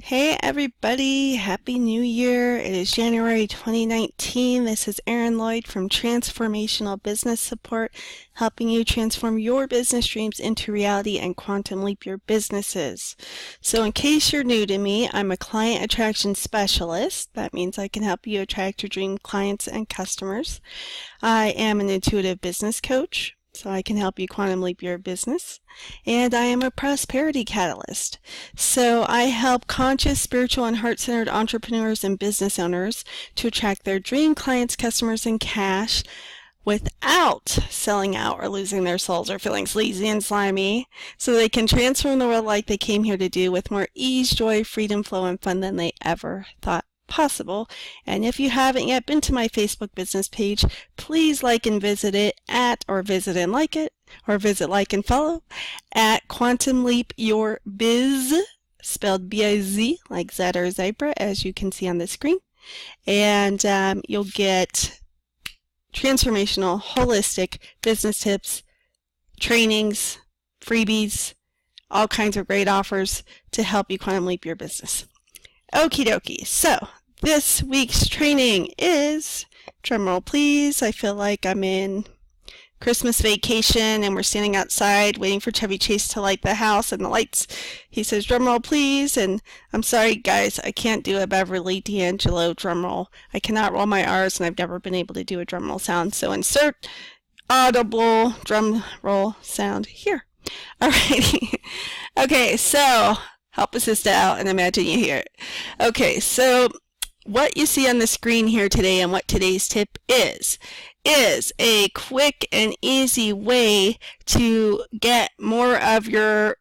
Hey everybody, Happy New Year. It is January 2019. This is Erin Lloyd from Transformational Business Support, helping you transform your business dreams into reality and quantum leap your businesses. So in case you're new to me, I'm a client attraction specialist. That means I can help you attract your dream clients and customers. I am an intuitive business coach, so I can help you quantum leap your business. And I am a prosperity catalyst. So I help conscious, spiritual, and heart-centered entrepreneurs and business owners to attract their dream clients, customers, and cash without selling out or losing their souls or feeling sleazy and slimy, so they can transform the world like they came here to do with more ease, joy, freedom, flow, and fun than they ever thought possible. And if you haven't yet been to my Facebook business page, please like and visit it at, or visit and like it, or visit, like, and follow at Quantum Leap Your Biz, spelled B-I-Z, like Zed or Zebra, as you can see on the screen. And you'll get transformational, holistic business tips, trainings, freebies, all kinds of great offers to help you quantum leap your business. Okie dokie. So this week's training is, drumroll please, I feel like I'm in Christmas vacation and we're standing outside waiting for Chevy Chase to light the house and the lights. He says, drumroll please, and I'm sorry guys, I can't do a Beverly D'Angelo drumroll. I cannot roll my R's and I've never been able to do a drumroll sound, so insert audible drum roll sound here. Alrighty. Okay, so help a sister out and imagine you hear it. Okay, so what you see on the screen here today and what today's tip is a quick and easy way to get more of your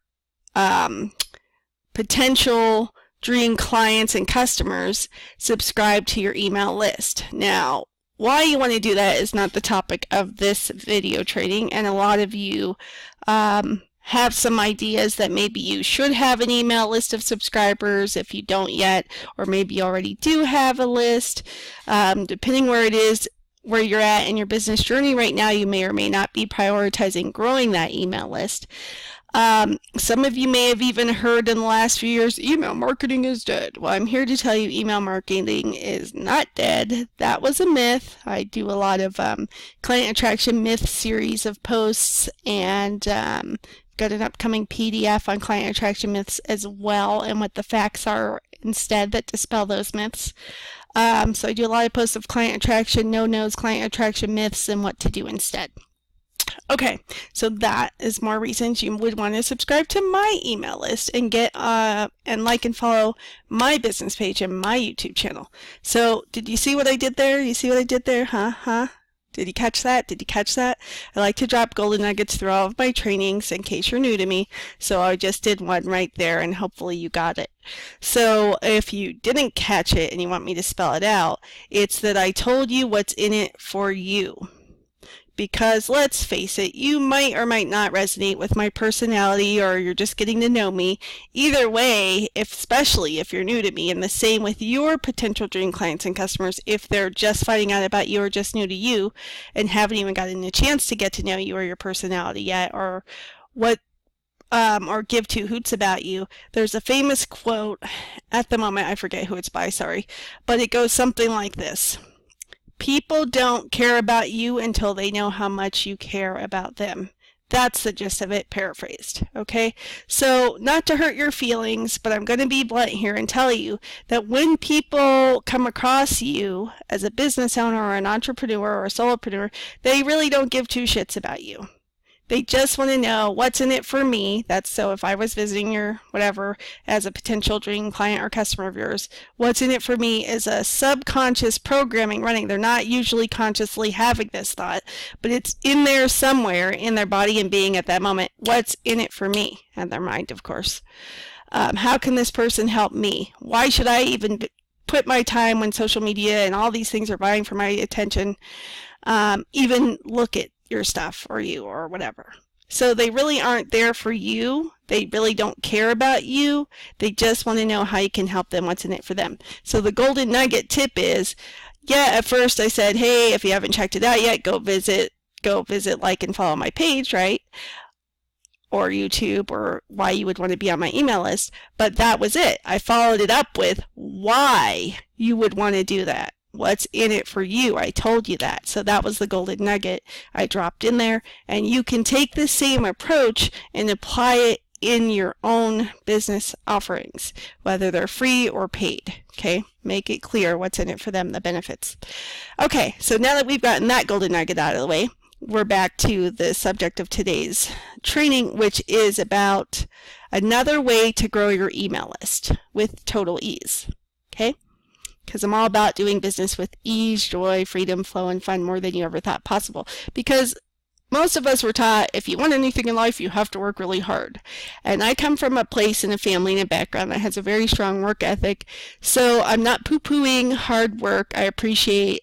potential dream clients and customers subscribed to your email list. Now, why you want to do that is not the topic of this video training, and a lot of you have some ideas that maybe you should have an email list of subscribers if you don't yet, or maybe you already do have a list. Depending where it is, where you're at in your business journey right now, you may or may not be prioritizing growing that email list. Some of you may have even heard in the last few years, email marketing is dead. Well, I'm here to tell you email marketing is not dead. That was a myth. I do a lot of client attraction myth series of posts, and got an upcoming PDF on client attraction myths as well, and what the facts are instead that dispel those myths. So I do a lot of posts of client attraction, no-nos, client attraction myths, and what to do instead. Okay, so that is more reasons you would want to subscribe to my email list and get and like and follow my business page and my YouTube channel. So did you see what I did there? You see what I did there? Huh? Did you catch that? Did you catch that? I like to drop golden nuggets through all of my trainings in case you're new to me. So I just did one right there and hopefully you got it. So if you didn't catch it and you want me to spell it out, it's that I told you what's in it for you. Because let's face it, you might or might not resonate with my personality, or you're just getting to know me. Either way, especially if you're new to me, and the same with your potential dream clients and customers, if they're just finding out about you or just new to you and haven't even gotten a chance to get to know you or your personality yet, or what or give two hoots about you. There's a famous quote, at the moment I forget who it's by, sorry, but it goes something like this. People don't care about you until they know how much you care about them. That's the gist of it, paraphrased, okay? So, not to hurt your feelings, but I'm going to be blunt here and tell you that when people come across you as a business owner or an entrepreneur or a solopreneur, they really don't give two shits about you. They just want to know what's in it for me. That's so if I was visiting your whatever as a potential dream client or customer of yours, what's in it for me is a subconscious programming running. They're not usually consciously having this thought, but it's in there somewhere in their body and being at that moment. What's in it for me? And their mind, of course. How can this person help me? Why should I even put my time when social media and all these things are vying for my attention, even look at your stuff or you or whatever? So they really aren't there for you. They really don't care about you. They just want to know how you can help them, what's in it for them. So the golden nugget tip is, yeah, at first I said, hey, if you haven't checked it out yet, go visit, like, and follow my page, right? or YouTube or why you would want to be on my email list, but that was it. I followed it up with why you would want to do that. What's in it for you? I told you that. So that was the golden nugget I dropped in there. And you can take the same approach and apply it in your own business offerings, whether they're free or paid. Okay, make it clear what's in it for them, the benefits. Okay, so now that we've gotten that golden nugget out of the way, we're back to the subject of today's training, which is about another way to grow your email list with total ease. Okay, because I'm all about doing business with ease, joy, freedom, flow, and fun more than you ever thought possible. Because most of us were taught if you want anything in life, you have to work really hard. And I come from a place and a family and a background that has a very strong work ethic. So I'm not poo-pooing hard work. I appreciate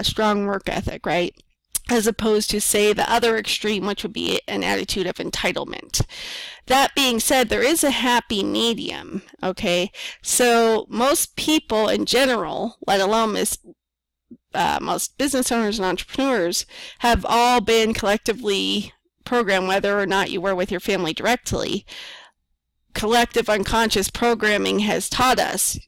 strong work ethic, right? As opposed to, say, the other extreme, which would be an attitude of entitlement. That being said, there is a happy medium, okay? So most people in general, let alone most business owners and entrepreneurs, have all been collectively programmed, whether or not you were with your family directly. Collective unconscious programming has taught us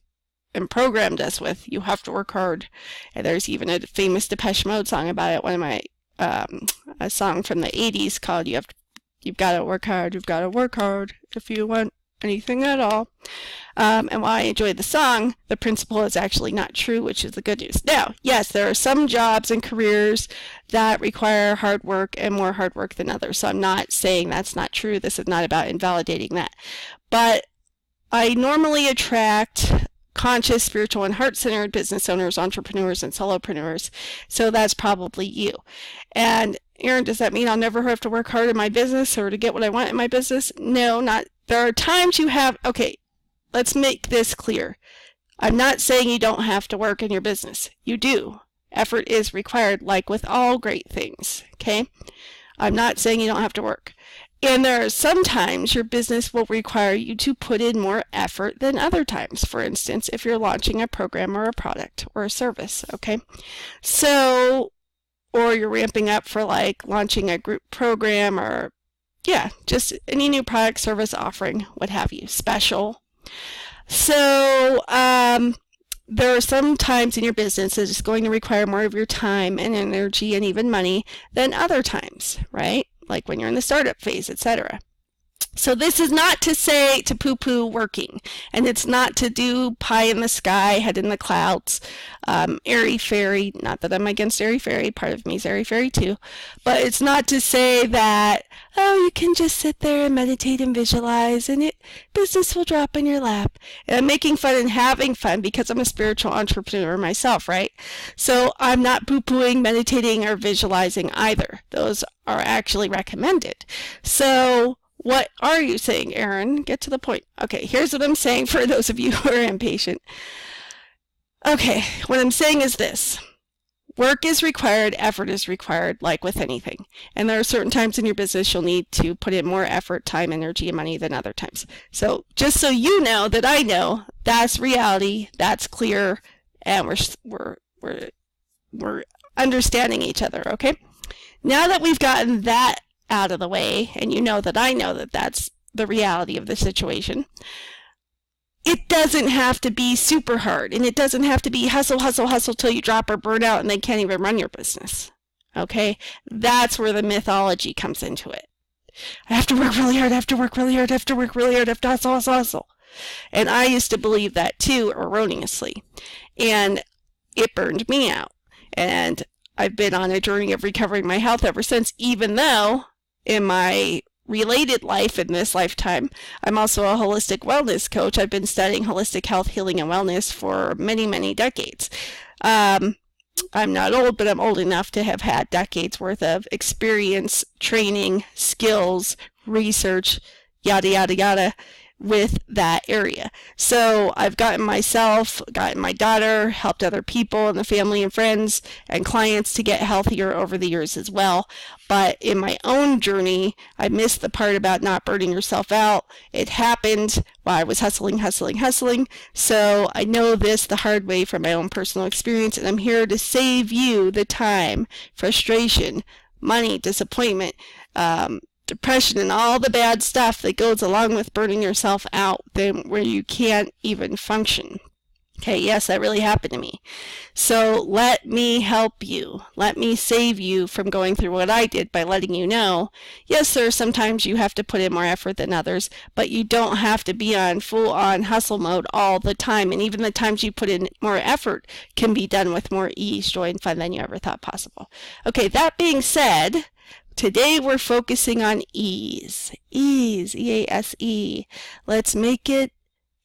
and programmed us with, you have to work hard. And there's even a famous Depeche Mode song about it, one of my a song from the 80s called You've Got to Work Hard, You've Got to Work Hard if you want anything at all. And while I enjoyed the song, the principle is actually not true, which is the good news. Now, yes, there are some jobs and careers that require hard work and more hard work than others. So I'm not saying that's not true. This is not about invalidating that. But I normally attract conscious, spiritual, and heart-centered business owners, entrepreneurs, and solopreneurs. So that's probably you. And Erin, does that mean I'll never have to work hard in my business or to get what I want in my business? No, not. There are times you have, okay, let's make this clear. I'm not saying you don't have to work in your business. You do. Effort is required, like with all great things, okay? I'm not saying you don't have to work. And there are some times your business will require you to put in more effort than other times. For instance, if you're launching a program or a product or a service, okay? So, or you're ramping up for like launching a group program or, yeah, just any new product, service, offering, what have you, special. So, there are some times in your business that it's going to require more of your time and energy and even money than other times, right? Like when you're in the startup phase, etc. So this is not to say to poo-poo working, and it's not to do pie in the sky, head in the clouds, airy-fairy, not that I'm against airy-fairy, part of me is airy-fairy too, but it's not to say that, oh, you can just sit there and meditate and visualize and business will drop in your lap. And I'm making fun and having fun because I'm a spiritual entrepreneur myself, right? So I'm not poo-pooing meditating or visualizing either. Those are actually recommended. So what are you saying, Erin? Get to the point. Okay, here's what I'm saying for those of you who are impatient. Okay, what I'm saying is this. Work is required, effort is required, like with anything. And there are certain times in your business you'll need to put in more effort, time, energy, and money than other times. So just so you know that I know, that's reality, that's clear, and we're understanding each other, okay? Now that we've gotten that out of the way, and you know that I know that that's the reality of the situation, it doesn't have to be super hard, and it doesn't have to be hustle, hustle, hustle till you drop or burn out and then can't even run your business, okay? That's where the mythology comes into it. I have to work really hard, I have to work really hard, I have to work really hard, I have to hustle, hustle, hustle. And I used to believe that too, erroneously, and it burned me out. And I've been on a journey of recovering my health ever since, even though in my related life in this lifetime, I'm also a holistic wellness coach. I've been studying holistic health, healing, and wellness for many, many decades. I'm not old, but I'm old enough to have had decades worth of experience, training, skills, research, yada, yada, yada, with that area. So I've gotten myself, gotten my daughter, helped other people in the family and friends and clients to get healthier over the years as well. But in my own journey, I missed the part about not burning yourself out. It happened while I was hustling. So I know this the hard way from my own personal experience, and I'm here to save you the time, frustration, money, disappointment, depression and all the bad stuff that goes along with burning yourself out, then where you can't even function. Okay, yes, that really happened to me. So let me help you. Let me save you from going through what I did by letting you know, yes, there are sometimes you have to put in more effort than others, but you don't have to be on full-on hustle mode all the time. And even the times you put in more effort can be done with more ease, joy, and fun than you ever thought possible. Okay, that being said, today we're focusing on ease. Ease, E-A-S-E. Let's make it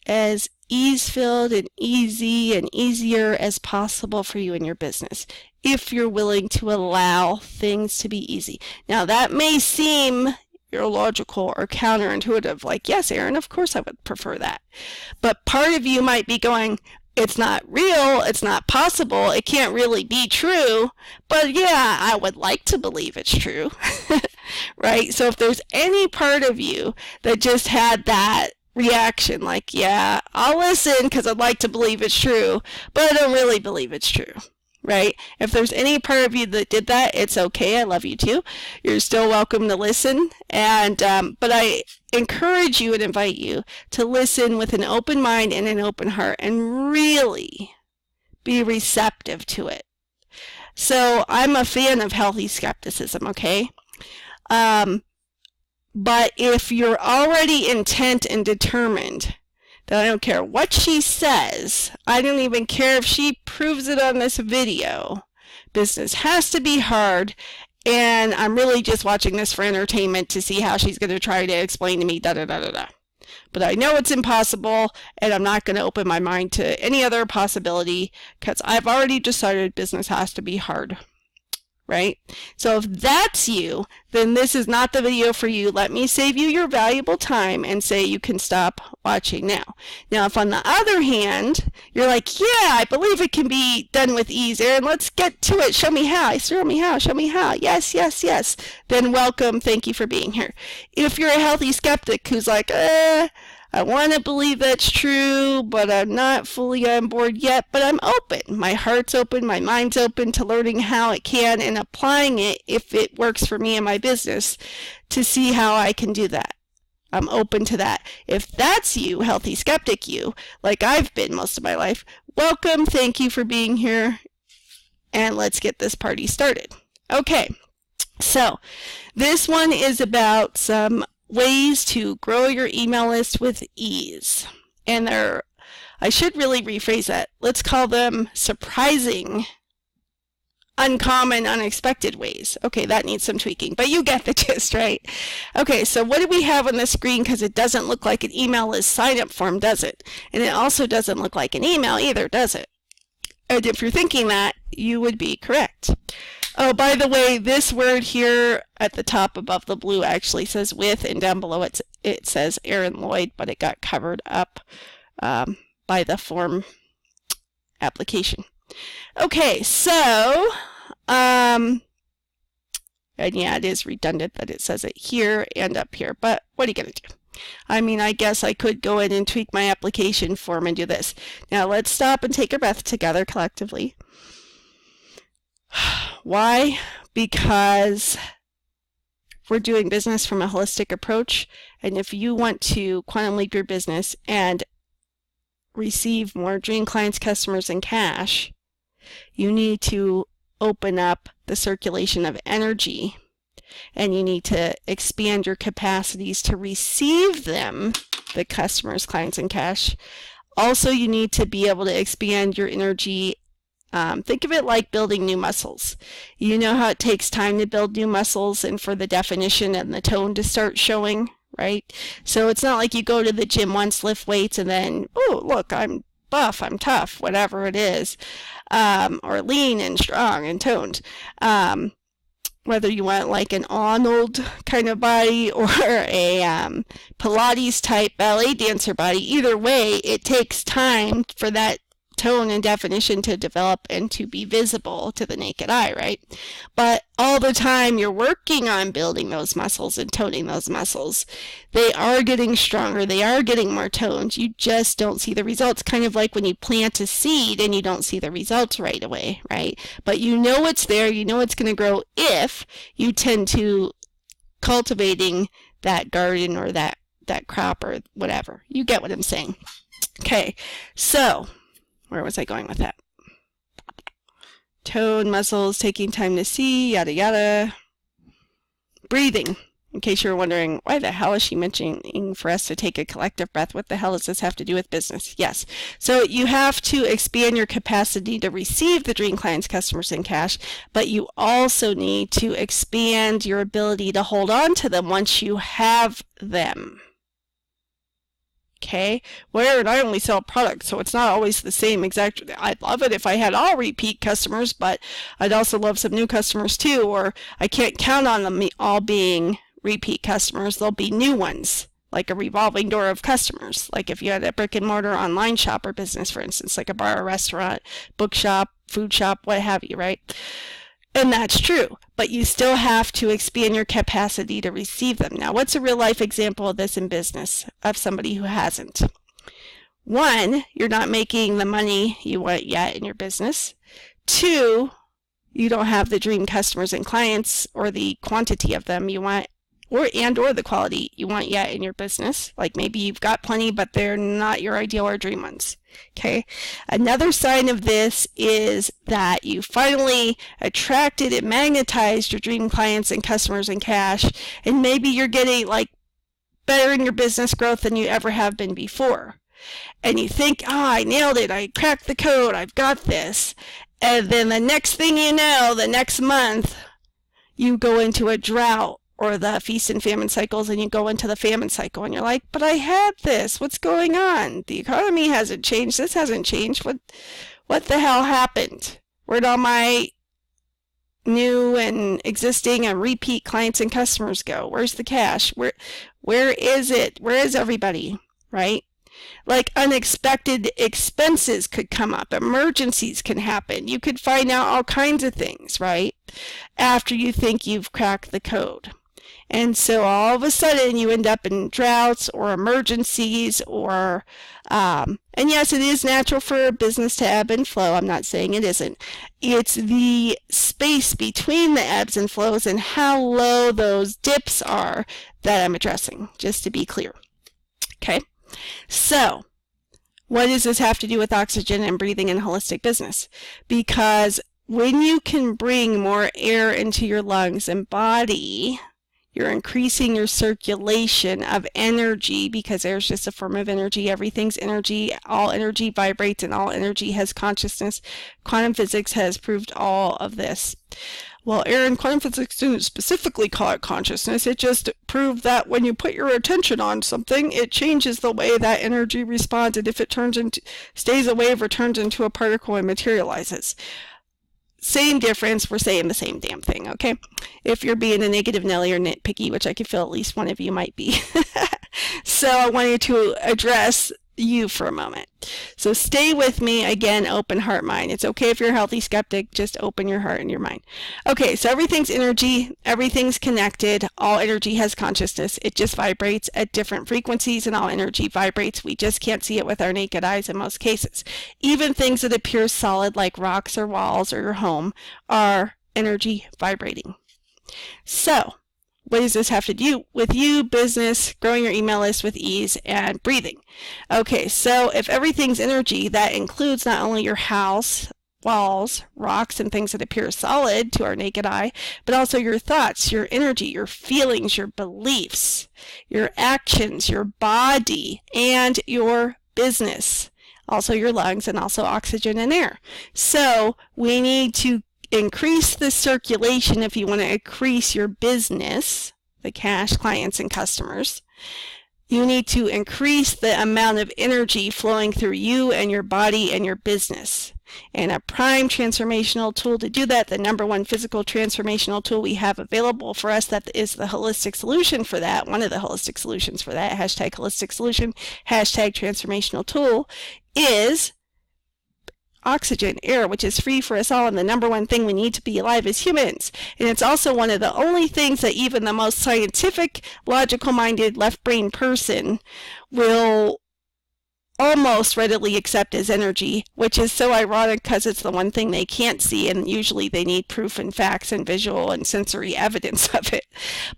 as ease-filled and easy and easier as possible for you in your business, if you're willing to allow things to be easy. Now, that may seem illogical or counterintuitive, like, yes, Erin, of course I would prefer that. But part of you might be going, it's not real, it's not possible, it can't really be true, but yeah, I would like to believe it's true, right? So if there's any part of you that just had that reaction, like, yeah, I'll listen because I'd like to believe it's true, but I don't really believe it's true, right? If there's any part of you that did that, it's okay. I love you too. You're still welcome to listen, and but I encourage you and invite you to listen with an open mind and an open heart and really be receptive to it. So I'm a fan of healthy skepticism, okay? But if you're already intent and determined that I don't care what she says, I don't even care if she proves it on this video, business has to be hard, and I'm really just watching this for entertainment to see how she's going to try to explain to me da-da-da-da-da. But I know it's impossible, and I'm not going to open my mind to any other possibility because I've already decided business has to be hard. Right? So if that's you, then this is not the video for you. Let me save you your valuable time and say you can stop watching now. Now, if on the other hand, you're like, yeah, I believe it can be done with ease, Erin, let's get to it. Show me how. Show me how. Show me how. Yes, yes, yes. Then welcome. Thank you for being here. If you're a healthy skeptic who's like, I want to believe that's true, but I'm not fully on board yet, but I'm open. My heart's open, my mind's open to learning how it can and applying it if it works for me and my business to see how I can do that. I'm open to that. If that's you, healthy skeptic you, like I've been most of my life, welcome, thank you for being here, and let's get this party started. Okay, so this one is about some ways to grow your email list with ease. And I should really rephrase that. Let's call them surprising, uncommon, unexpected ways. Okay, that needs some tweaking, but you get the gist, right? Okay, so what do we have on the screen? Because it doesn't look like an email list sign-up form, does it? And it also doesn't look like an email either, does it? And if you're thinking that, you would be correct. Oh, by the way, this word here at the top above the blue actually says with, and down below it says Erin Lloyd, but it got covered up by the form application. Okay, so, and yeah, it is redundant that it says it here and up here, but what are you going to do? I mean, I guess I could go in and tweak my application form and do this. Now, let's stop and take a breath together collectively. Why? Because we're doing business from a holistic approach, and if you want to quantum leap your business and receive more dream clients, customers, and cash, you need to open up the circulation of energy, and you need to expand your capacities to receive them, the customers, clients, and cash. Also, you need to be able to expand your energy. Think of it like building new muscles. You know how it takes time to build new muscles and for the definition and the tone to start showing, right? So it's not like you go to the gym once, lift weights, and then, oh, look, I'm buff, I'm tough, whatever it is, or lean and strong and toned. Whether you want like an Arnold kind of body or a Pilates type ballet dancer body, either way, it takes time for that tone and definition to develop and to be visible to the naked eye, right? But all the time you're working on building those muscles and toning those muscles, they are getting stronger, they are getting more toned. You just don't see the results, kind of like when you plant a seed and you don't see the results right away, right? But you know it's there, you know it's going to grow if you tend to cultivating that garden or that crop or whatever. You get what I'm saying. Okay, so where was I going with that? Tone, muscles, taking time to see, yada yada. Breathing. In case you're wondering, why the hell is she mentioning for us to take a collective breath? What the hell does this have to do with business? Yes. So you have to expand your capacity to receive the dream clients, customers, and cash, but you also need to expand your ability to hold on to them once you have them. Okay, and I only sell products, so it's not always the same exact. I'd love it if I had all repeat customers, but I'd also love some new customers too, or I can't count on them all being repeat customers. There'll be new ones, like a revolving door of customers, like if you had a brick and mortar online shop or business, for instance, like a bar or restaurant, bookshop, food shop, what have you, right? And that's true, but you still have to expand your capacity to receive them. Now, what's a real life example of this in business of somebody who hasn't? One, you're not making the money you want yet in your business. Two, you don't have the dream customers and clients or the quantity of them you want or the quality you want yet in your business. Like maybe you've got plenty, but they're not your ideal or dream ones. Okay. Another sign of this is that you finally attracted and magnetized your dream clients and customers and cash, and maybe you're getting like better in your business growth than you ever have been before. And you think, I nailed it. I cracked the code. I've got this. And then the next thing you know, the next month, you go into a drought or the feast and famine cycles, and you go into the famine cycle, and you're like, but I had this. What's going on? The economy hasn't changed. This hasn't changed. What the hell happened? Where'd all my new and existing and repeat clients and customers go? Where's the cash? Where is it? Where is everybody? Right? Like unexpected expenses could come up. Emergencies can happen. You could find out all kinds of things, right? After you think you've cracked the code. And so all of a sudden you end up in droughts or emergencies or, and yes, it is natural for a business to ebb and flow. I'm not saying it isn't. It's the space between the ebbs and flows and how low those dips are that I'm addressing, just to be clear. Okay, so what does this have to do with oxygen and breathing in holistic business? Because when you can bring more air into your lungs and body, you're increasing your circulation of energy, because air is just a form of energy. Everything's energy. All energy vibrates and all energy has consciousness. Quantum physics has proved all of this. Well, air and quantum physics didn't specifically call it consciousness. It just proved that when you put your attention on something, it changes the way that energy responds. And if it stays a wave or turns into a particle and materializes. Same difference, we're saying the same damn thing, okay? If you're being a negative Nelly or nitpicky, which I could feel at least one of you might be. So I wanted to address you for a moment. So stay with me, again, open heart mind. It's okay if you're a healthy skeptic, just open your heart and your mind. Okay, so everything's energy, everything's connected, all energy has consciousness, it just vibrates at different frequencies and all energy vibrates. We just can't see it with our naked eyes in most cases. Even things that appear solid like rocks or walls or your home are energy vibrating. So, what does this have to do with you, business, growing your email list with ease, and breathing? Okay, so if everything's energy, that includes not only your house, walls, rocks, and things that appear solid to our naked eye, but also your thoughts, your energy, your feelings, your beliefs, your actions, your body, and your business. Also your lungs, and also oxygen and air. So we need to increase the circulation if you want to increase your business, the cash, clients, and customers. You need to increase the amount of energy flowing through you and your body and your business. And a prime transformational tool to do that, the #1 physical transformational tool we have available for us, that is the holistic solution for that, one of the holistic solutions for that, hashtag holistic solution, hashtag transformational tool, is oxygen, air, which is free for us all, and the #1 thing we need to be alive as humans. And it's also one of the only things that even the most scientific, logical-minded, left-brain person will almost readily accept as energy, which is so ironic because it's the one thing they can't see, and usually they need proof and facts and visual and sensory evidence of it.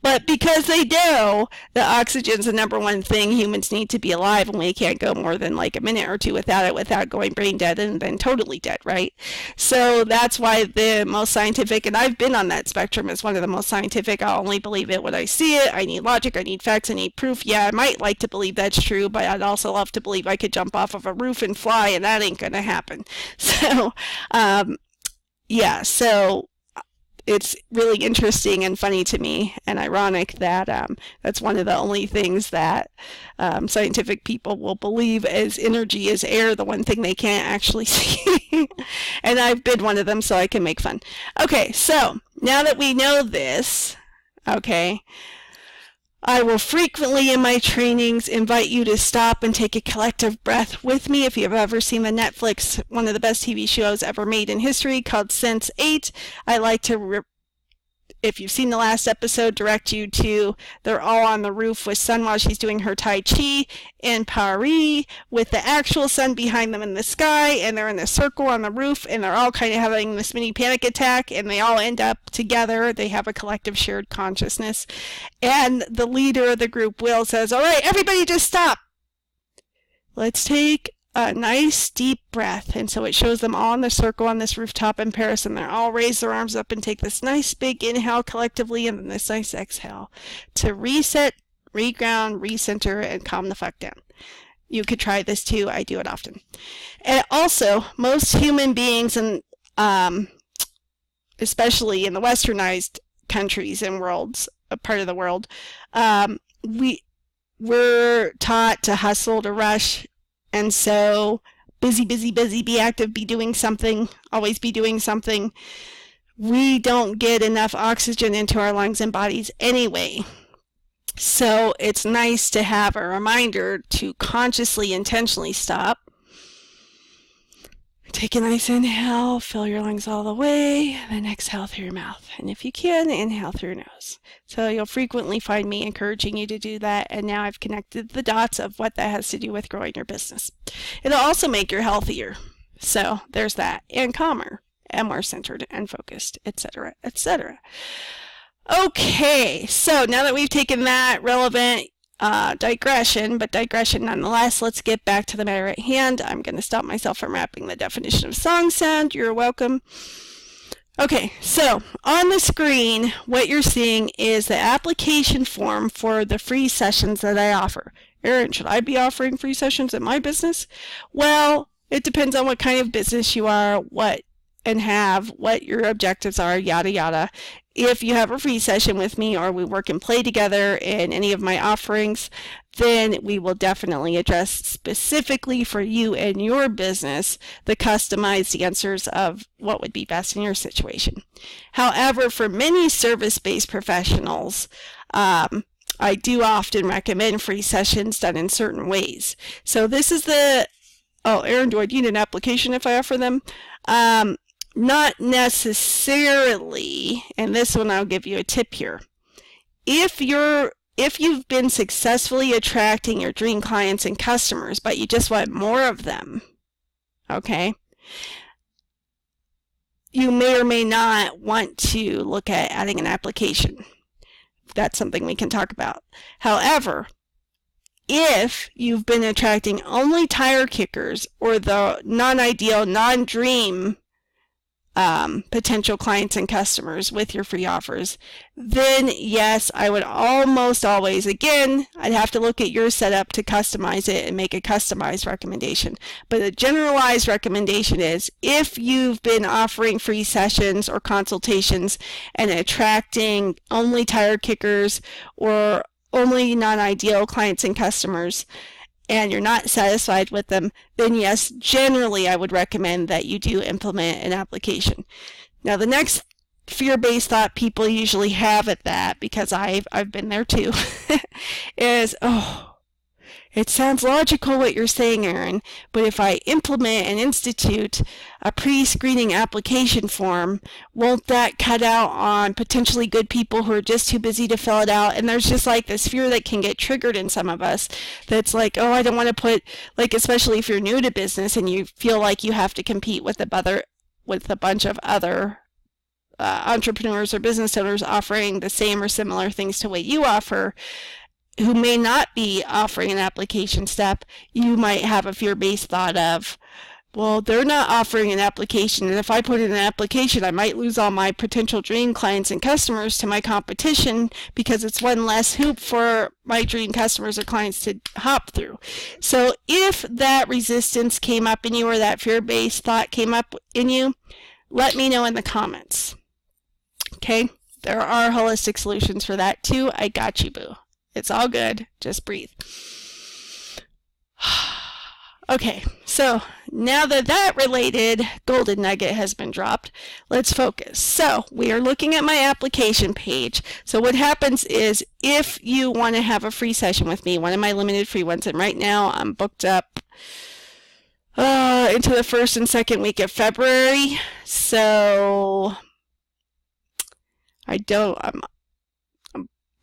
But because they know that oxygen's the number one thing humans need to be alive, and we can't go more than like a minute or two without it without going brain dead and then totally dead, right? So that's why the most scientific, and I've been on that spectrum as one of the most scientific, I'll only believe it when I see it. I need logic, I need facts, I need proof. Yeah, I might like to believe that's true, but I'd also love to believe I could jump off of a roof and fly, and that ain't gonna happen. So yeah, so it's really interesting and funny to me and ironic that that's one of the only things that scientific people will believe as energy is air, the one thing they can't actually see. And I've been one of them, so I can make fun. Okay, so now that we know this, okay, I will frequently in my trainings invite you to stop and take a collective breath with me. If you've ever seen the Netflix, one of the best TV shows ever made in history called Sense8, I like to, if you've seen the last episode, direct you to, they're all on the roof with sun while she's doing her Tai Chi in Paris with the actual sun behind them in the sky, and they're in a circle on the roof, and they're all kind of having this mini panic attack, and they all end up together. They have a collective shared consciousness. And the leader of the group, Will, says, all right, everybody just stop. Let's take a nice deep breath. And so it shows them all in the circle on this rooftop in Paris, and they're all raise their arms up and take this nice big inhale collectively and then this nice exhale to reset, reground, recenter, and calm the fuck down. You could try this too. I do it often. And also, most human beings, and especially in the westernized countries and worlds, a part of the world, we're taught to hustle, to rush. And so busy, be active, be doing something, always be doing something. We don't get enough oxygen into our lungs and bodies anyway. So it's nice to have a reminder to consciously, intentionally stop. Take a nice inhale, fill your lungs all the way, then exhale through your mouth. And if you can, inhale through your nose. So you'll frequently find me encouraging you to do that, and now I've connected the dots of what that has to do with growing your business. It'll also make you healthier. So there's that, and calmer, and more centered and focused, etc., etc. Okay, so now that we've taken that relevant digression, but digression nonetheless, let's get back to the matter at hand. I'm going to stop myself from wrapping the definition of song sound. You're welcome. Okay, so on the screen, what you're seeing is the application form for the free sessions that I offer. Erin, should I be offering free sessions at my business? Well, it depends on what kind of business you are, what your objectives are, yada yada. If you have a free session with me, or we work and play together in any of my offerings, then we will definitely address specifically for you and your business the customized answers of what would be best in your situation. However, for many service-based professionals, I do often recommend free sessions done in certain ways. So this is oh, Erin, do I need an application if I offer them? Not necessarily, and this one I'll give you a tip here. If you've been successfully attracting your dream clients and customers, but you just want more of them, okay, you may or may not want to look at adding an application. That's something we can talk about. However, if you've been attracting only tire kickers or the non-ideal, non-dream potential clients and customers with your free offers, then yes, I would almost always, again, I'd have to look at your setup to customize it and make a customized recommendation. But a generalized recommendation is, if you've been offering free sessions or consultations and attracting only tire kickers or only non-ideal clients and customers, and you're not satisfied with them, then yes, generally I would recommend that you do implement an application. Now the next fear-based thought people usually have at that, because I've been there too, is, oh, It sounds logical what you're saying, Erin, but if I implement and institute a pre-screening application form, won't that cut out on potentially good people who are just too busy to fill it out? And there's just like this fear that can get triggered in some of us that's like, oh, I don't want to put, like, especially if you're new to business and you feel like you have to compete with a bunch of other entrepreneurs or business owners offering the same or similar things to what you offer, who may not be offering an application step. You might have a fear-based thought of, well, they're not offering an application, and if I put in an application, I might lose all my potential dream clients and customers to my competition because it's one less hoop for my dream customers or clients to hop through. So if that resistance came up in you or that fear-based thought came up in you, let me know in the comments. Okay? There are holistic solutions for that too. I got you, boo. It's all good. Just breathe. Okay, so now that related golden nugget has been dropped, let's focus. So we are looking at my application page. So what happens is if you want to have a free session with me, one of my limited free ones, and right now I'm booked up into the first and second week of February. So I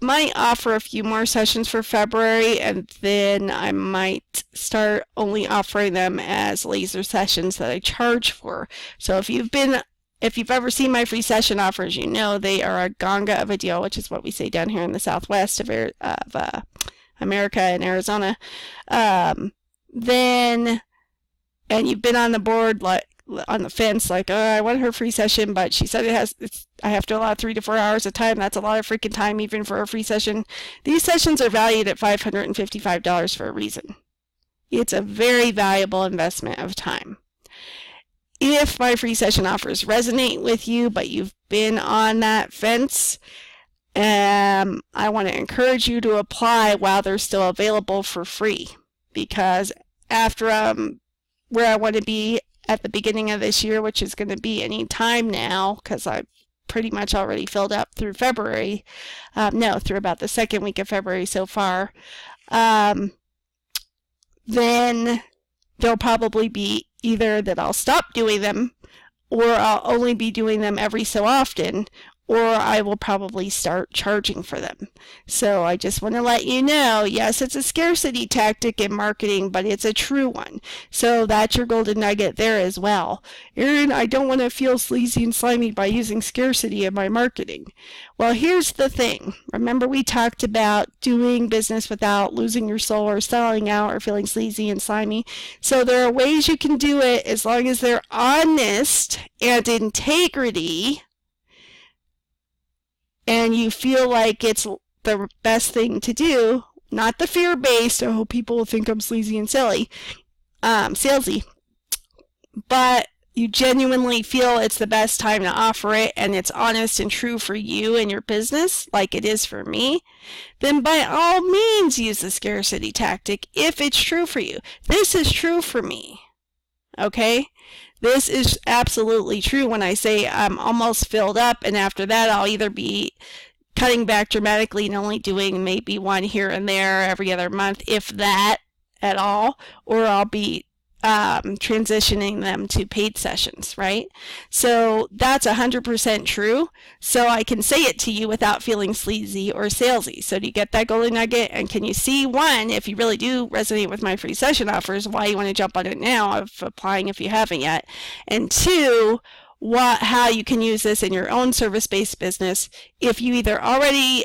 might offer a few more sessions for February, and then I might start only offering them as laser sessions that I charge for. So if you've ever seen my free session offers, you know they are a ganga of a deal, which is what we say down here in the Southwest of America and Arizona. Then, and you've been on the board, like on the fence, like, oh, I want her free session, but she said I have to allow 3 to 4 hours of time. That's a lot of freaking time even for a free session. These sessions are valued at $555 for a reason. It's a very valuable investment of time. If my free session offers resonate with you, but you've been on that fence, I want to encourage you to apply while they're still available for free, because after where I want to be at the beginning of this year, which is going to be any time now, because I've pretty much already filled up through February, through about the second week of February so far, then there'll probably be either that I'll stop doing them, or I'll only be doing them every so often, or I will probably start charging for them. So I just want to let you know, yes, it's a scarcity tactic in marketing, but it's a true one. So that's your golden nugget there as well. Erin, I don't want to feel sleazy and slimy by using scarcity in my marketing. Well, here's the thing. Remember we talked about doing business without losing your soul or selling out or feeling sleazy and slimy. So there are ways you can do it as long as they're honest and integrity, and you feel like it's the best thing to do, not the fear-based, oh, people will think I'm sleazy and silly, salesy, but you genuinely feel it's the best time to offer it, and it's honest and true for you and your business, like it is for me, then by all means use the scarcity tactic if it's true for you. This is true for me, okay? This is absolutely true when I say I'm almost filled up, and after that I'll either be cutting back dramatically and only doing maybe one here and there every other month, if that at all, or I'll be transitioning them to paid sessions, right? So that's 100% true. So I can say it to you without feeling sleazy or salesy. So do you get that golden nugget? And can you see, one, if you really do resonate with my free session offers, why you want to jump on it now of applying if you haven't yet? And two, how you can use this in your own service-based business if you either already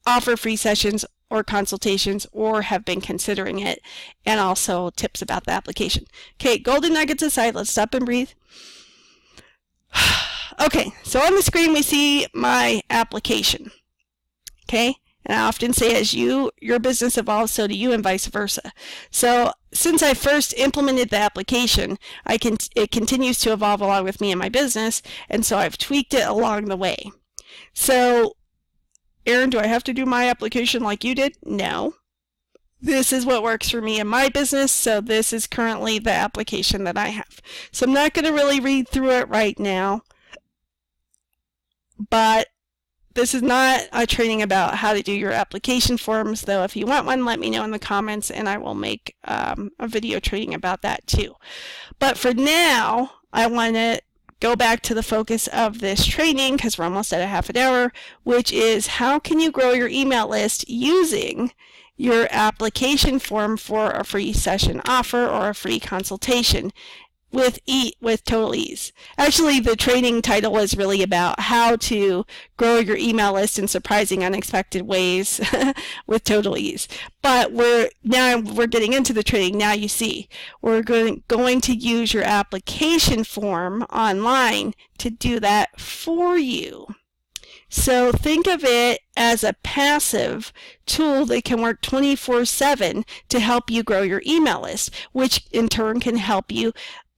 offer free sessions or consultations or have been considering it, and also tips about the application. Okay, golden nuggets aside, let's stop and breathe. Okay, so on the screen we see my application. Okay, and I often say as your business evolves, so do you, and vice versa. So since I first implemented the application, it continues to evolve along with me and my business, and so I've tweaked it along the way. So Erin, do I have to do my application like you did? No. This is what works for me in my business, so this is currently the application that I have. So I'm not going to really read through it right now, but This is not a training about how to do your application forms, though if you want one, let me know in the comments and I will make a video training about that too. But for now, I want to go back to the focus of this training because we're almost at a half an hour, which is how can you grow your email list using your application form for a free session offer or a free consultation with Total Ease. Actually, the training title was really about how to grow your email list in surprising, unexpected ways with Total Ease. But we're getting into the training. Now you see, we're going to use your application form online to do that for you. So think of it as a passive tool that can work 24/7 to help you grow your email list, which in turn can help you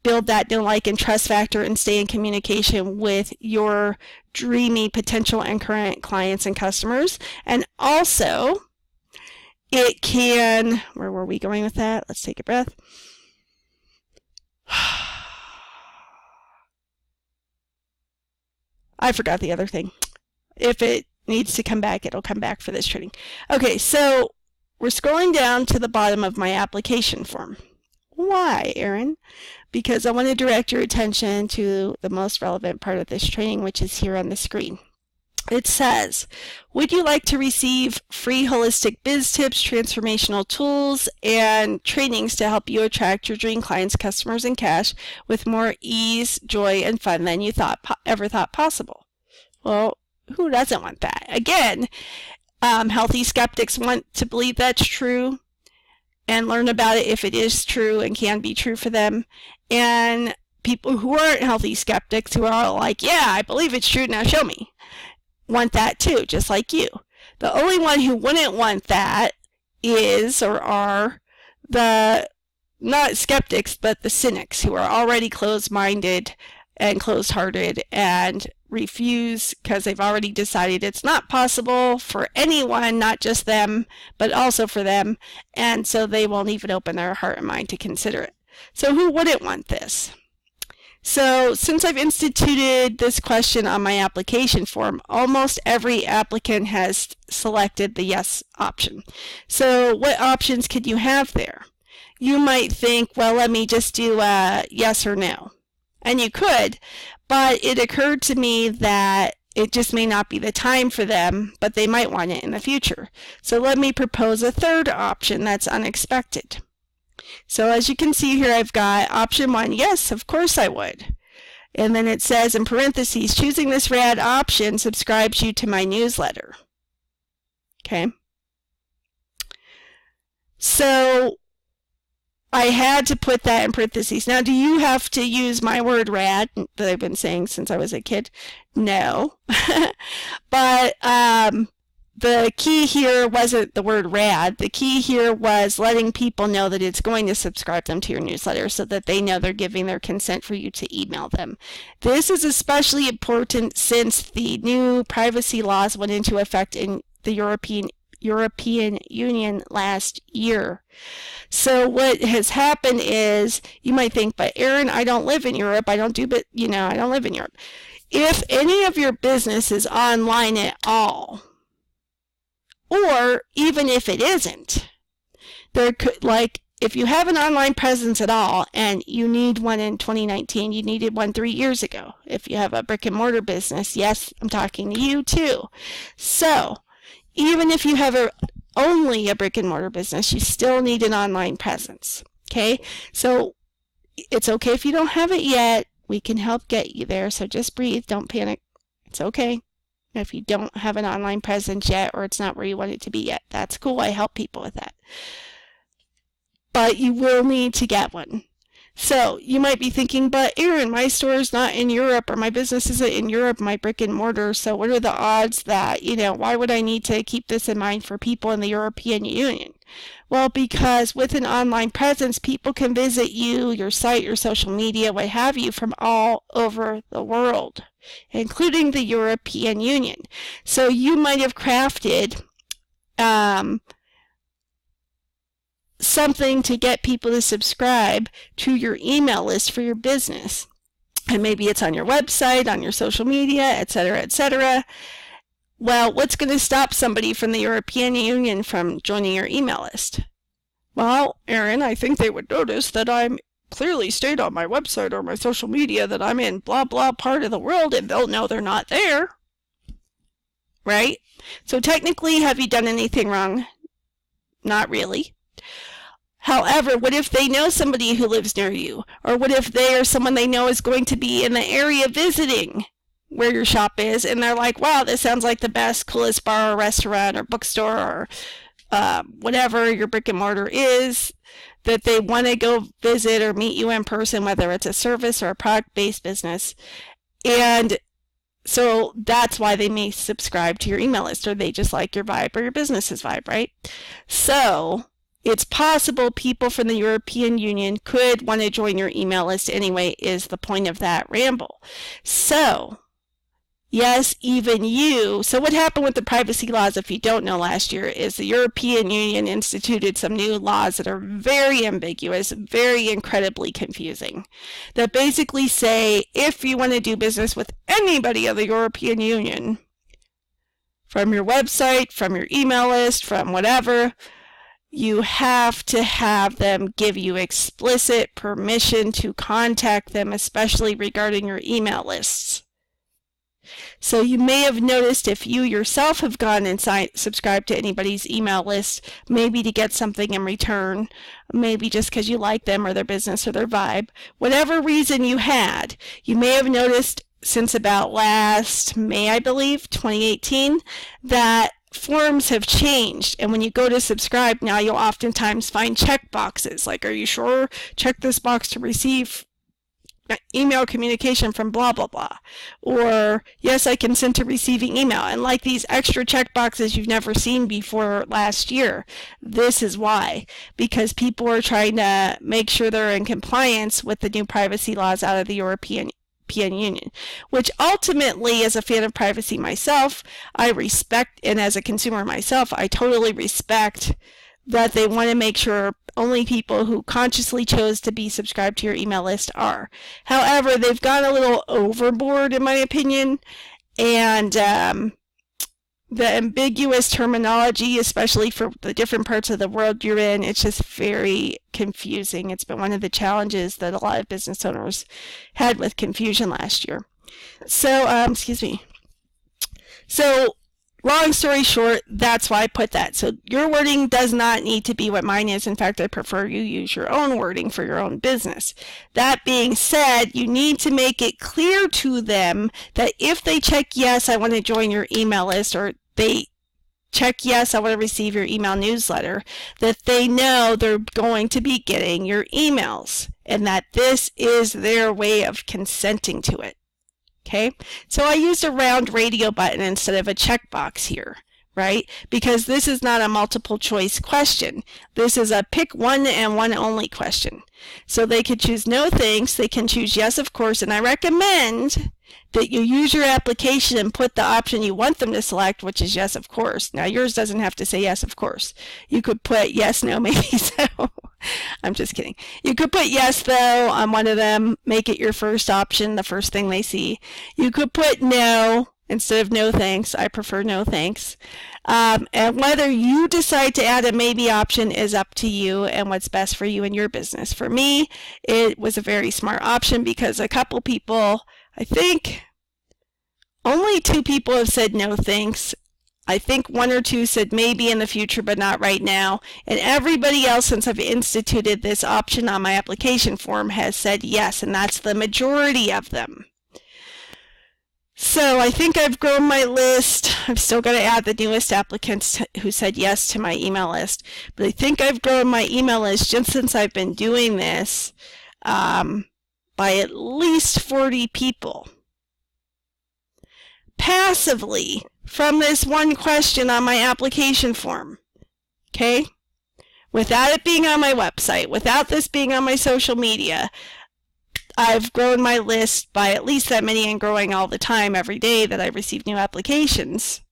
build that know, like, and trust factor and stay in communication with your dreamy potential and current clients and customers. And also, it can, where were we going with that? Let's take a breath. I forgot the other thing. If it needs to come back, it'll come back for this training. Okay, so we're scrolling down to the bottom of my application form. Why, Erin? Because I want to direct your attention to the most relevant part of this training, which is here on the screen. It says, would you like to receive free holistic biz tips, transformational tools, and trainings to help you attract your dream clients, customers, and cash with more ease, joy, and fun than you ever thought possible? Well, who doesn't want that? Again, healthy skeptics want to believe that's true and learn about it if it is true and can be true for them. And people who aren't healthy skeptics, who are all like, yeah, I believe it's true, now show me, want that too, just like you. The only one who wouldn't want that is, or are, the, not skeptics, but the cynics, who are already closed-minded and closed-hearted and refuse because they've already decided it's not possible for anyone, not just them, but also for them, and so they won't even open their heart and mind to consider it. So who wouldn't want this? So since I've instituted this question on my application form, almost every applicant has selected the yes option. So what options could you have there? You might think, well, let me just do yes or no. And you could, but it occurred to me that it just may not be the time for them, but they might want it in the future. So let me propose a third option that's unexpected. So as you can see here, I've got option 1, yes, of course I would. And then it says in parentheses, choosing this rad option subscribes you to my newsletter. Okay. So I had to put that in parentheses. Now, do you have to use my word rad that I've been saying since I was a kid? No. But the key here wasn't the word rad. The key here was letting people know that it's going to subscribe them to your newsletter so that they know they're giving their consent for you to email them. This is especially important since the new privacy laws went into effect in the European Union last year. So what has happened is, you might think, but Erin, I don't live in Europe. I don't live in Europe. If any of your business is online at all, or even if it isn't, there could, like, if you have an online presence at all and you need one in 2019, you needed one 3 years ago. If you have a brick and mortar business, yes, I'm talking to you too. So even if you have only a brick and mortar business, you still need an online presence. Okay, so it's okay if you don't have it yet. We can help get you there. So just breathe, don't panic. It's okay if you don't have an online presence yet, or it's not where you want it to be yet. That's cool. I help people with that. But you will need to get one. So you might be thinking, but Erin, my store is not in Europe, or my business isn't in Europe, my brick and mortar, so what are the odds that, why would I need to keep this in mind for people in the European Union? Well, because with an online presence, people can visit you, your site, your social media, what have you, from all over the world, including the European Union. So you might have crafted something to get people to subscribe to your email list for your business. And maybe it's on your website, on your social media, etc., etc. Well, what's going to stop somebody from the European Union from joining your email list? Well, Erin, I think they would notice that I'm clearly state on my website or my social media that I'm in blah blah part of the world, and they'll know they're not there. Right? So technically, have you done anything wrong? Not really. However, what if they know somebody who lives near you? Or what if they or someone they know is going to be in the area visiting where your shop is, and they're like, wow, this sounds like the best, coolest bar or restaurant or bookstore or whatever your brick and mortar is, that they want to go visit or meet you in person, whether it's a service or a product-based business. And so that's why they may subscribe to your email list, or they just like your vibe or your business's vibe, right? So it's possible people from the European Union could want to join your email list anyway, is the point of that ramble. So yes, even you. So what happened with the privacy laws, if you don't know, last year is the European Union instituted some new laws that are very ambiguous, very incredibly confusing, that basically say if you want to do business with anybody of the European Union, from your website, from your email list, from whatever, you have to have them give you explicit permission to contact them, especially regarding your email lists. So you may have noticed if you yourself have gone and subscribed to anybody's email list, maybe to get something in return, maybe just because you like them or their business or their vibe, whatever reason you had, you may have noticed since about last May, I believe, 2018, that forms have changed. And when you go to subscribe now, you'll oftentimes find check boxes like, are you sure? Check this box to receive email communication from blah blah blah, or yes, I consent to receiving email, and like these extra check boxes you've never seen before last year. This is why, because people are trying to make sure they're in compliance with the new privacy laws out of the European Union, which ultimately, as a fan of privacy myself, I respect, and as a consumer myself, I totally respect that they want to make sure only people who consciously chose to be subscribed to your email list are. However, they've gone a little overboard, in my opinion, and the ambiguous terminology, especially for the different parts of the world you're in, it's just very confusing. It's been one of the challenges that a lot of business owners had with confusion last year. So, excuse me. So, long story short, that's why I put that. So your wording does not need to be what mine is. In fact, I prefer you use your own wording for your own business. That being said, you need to make it clear to them that if they check yes, I want to join your email list, or they check yes, I want to receive your email newsletter, that they know they're going to be getting your emails and that this is their way of consenting to it. Okay, so I used a round radio button instead of a checkbox here, right? Because this is not a multiple choice question. This is a pick one and one only question. So they could choose no thanks, they can choose yes of course, and I recommend that you use your application and put the option you want them to select, which is yes of course. Now yours doesn't have to say yes of course. You could put yes, no, maybe so. I'm just kidding. You could put yes though on one of them, make it your first option, the first thing they see. You could put no instead of no thanks. I prefer no thanks. And whether you decide to add a maybe option is up to you and what's best for you and your business. For me, it was a very smart option because a couple people, I think only 2 people have said no thanks. I think 1 or 2 said maybe in the future, but not right now. And everybody else, since I've instituted this option on my application form, has said yes, and that's the majority of them. So I think I've grown my list. I've still got to add the newest applicants who said yes to my email list. But I think I've grown my email list just since I've been doing this by at least 40 people. Passively, from this one question on my application form, okay? Without it being on my website, without this being on my social media, I've grown my list by at least that many, and growing all the time, every day that I receive new applications,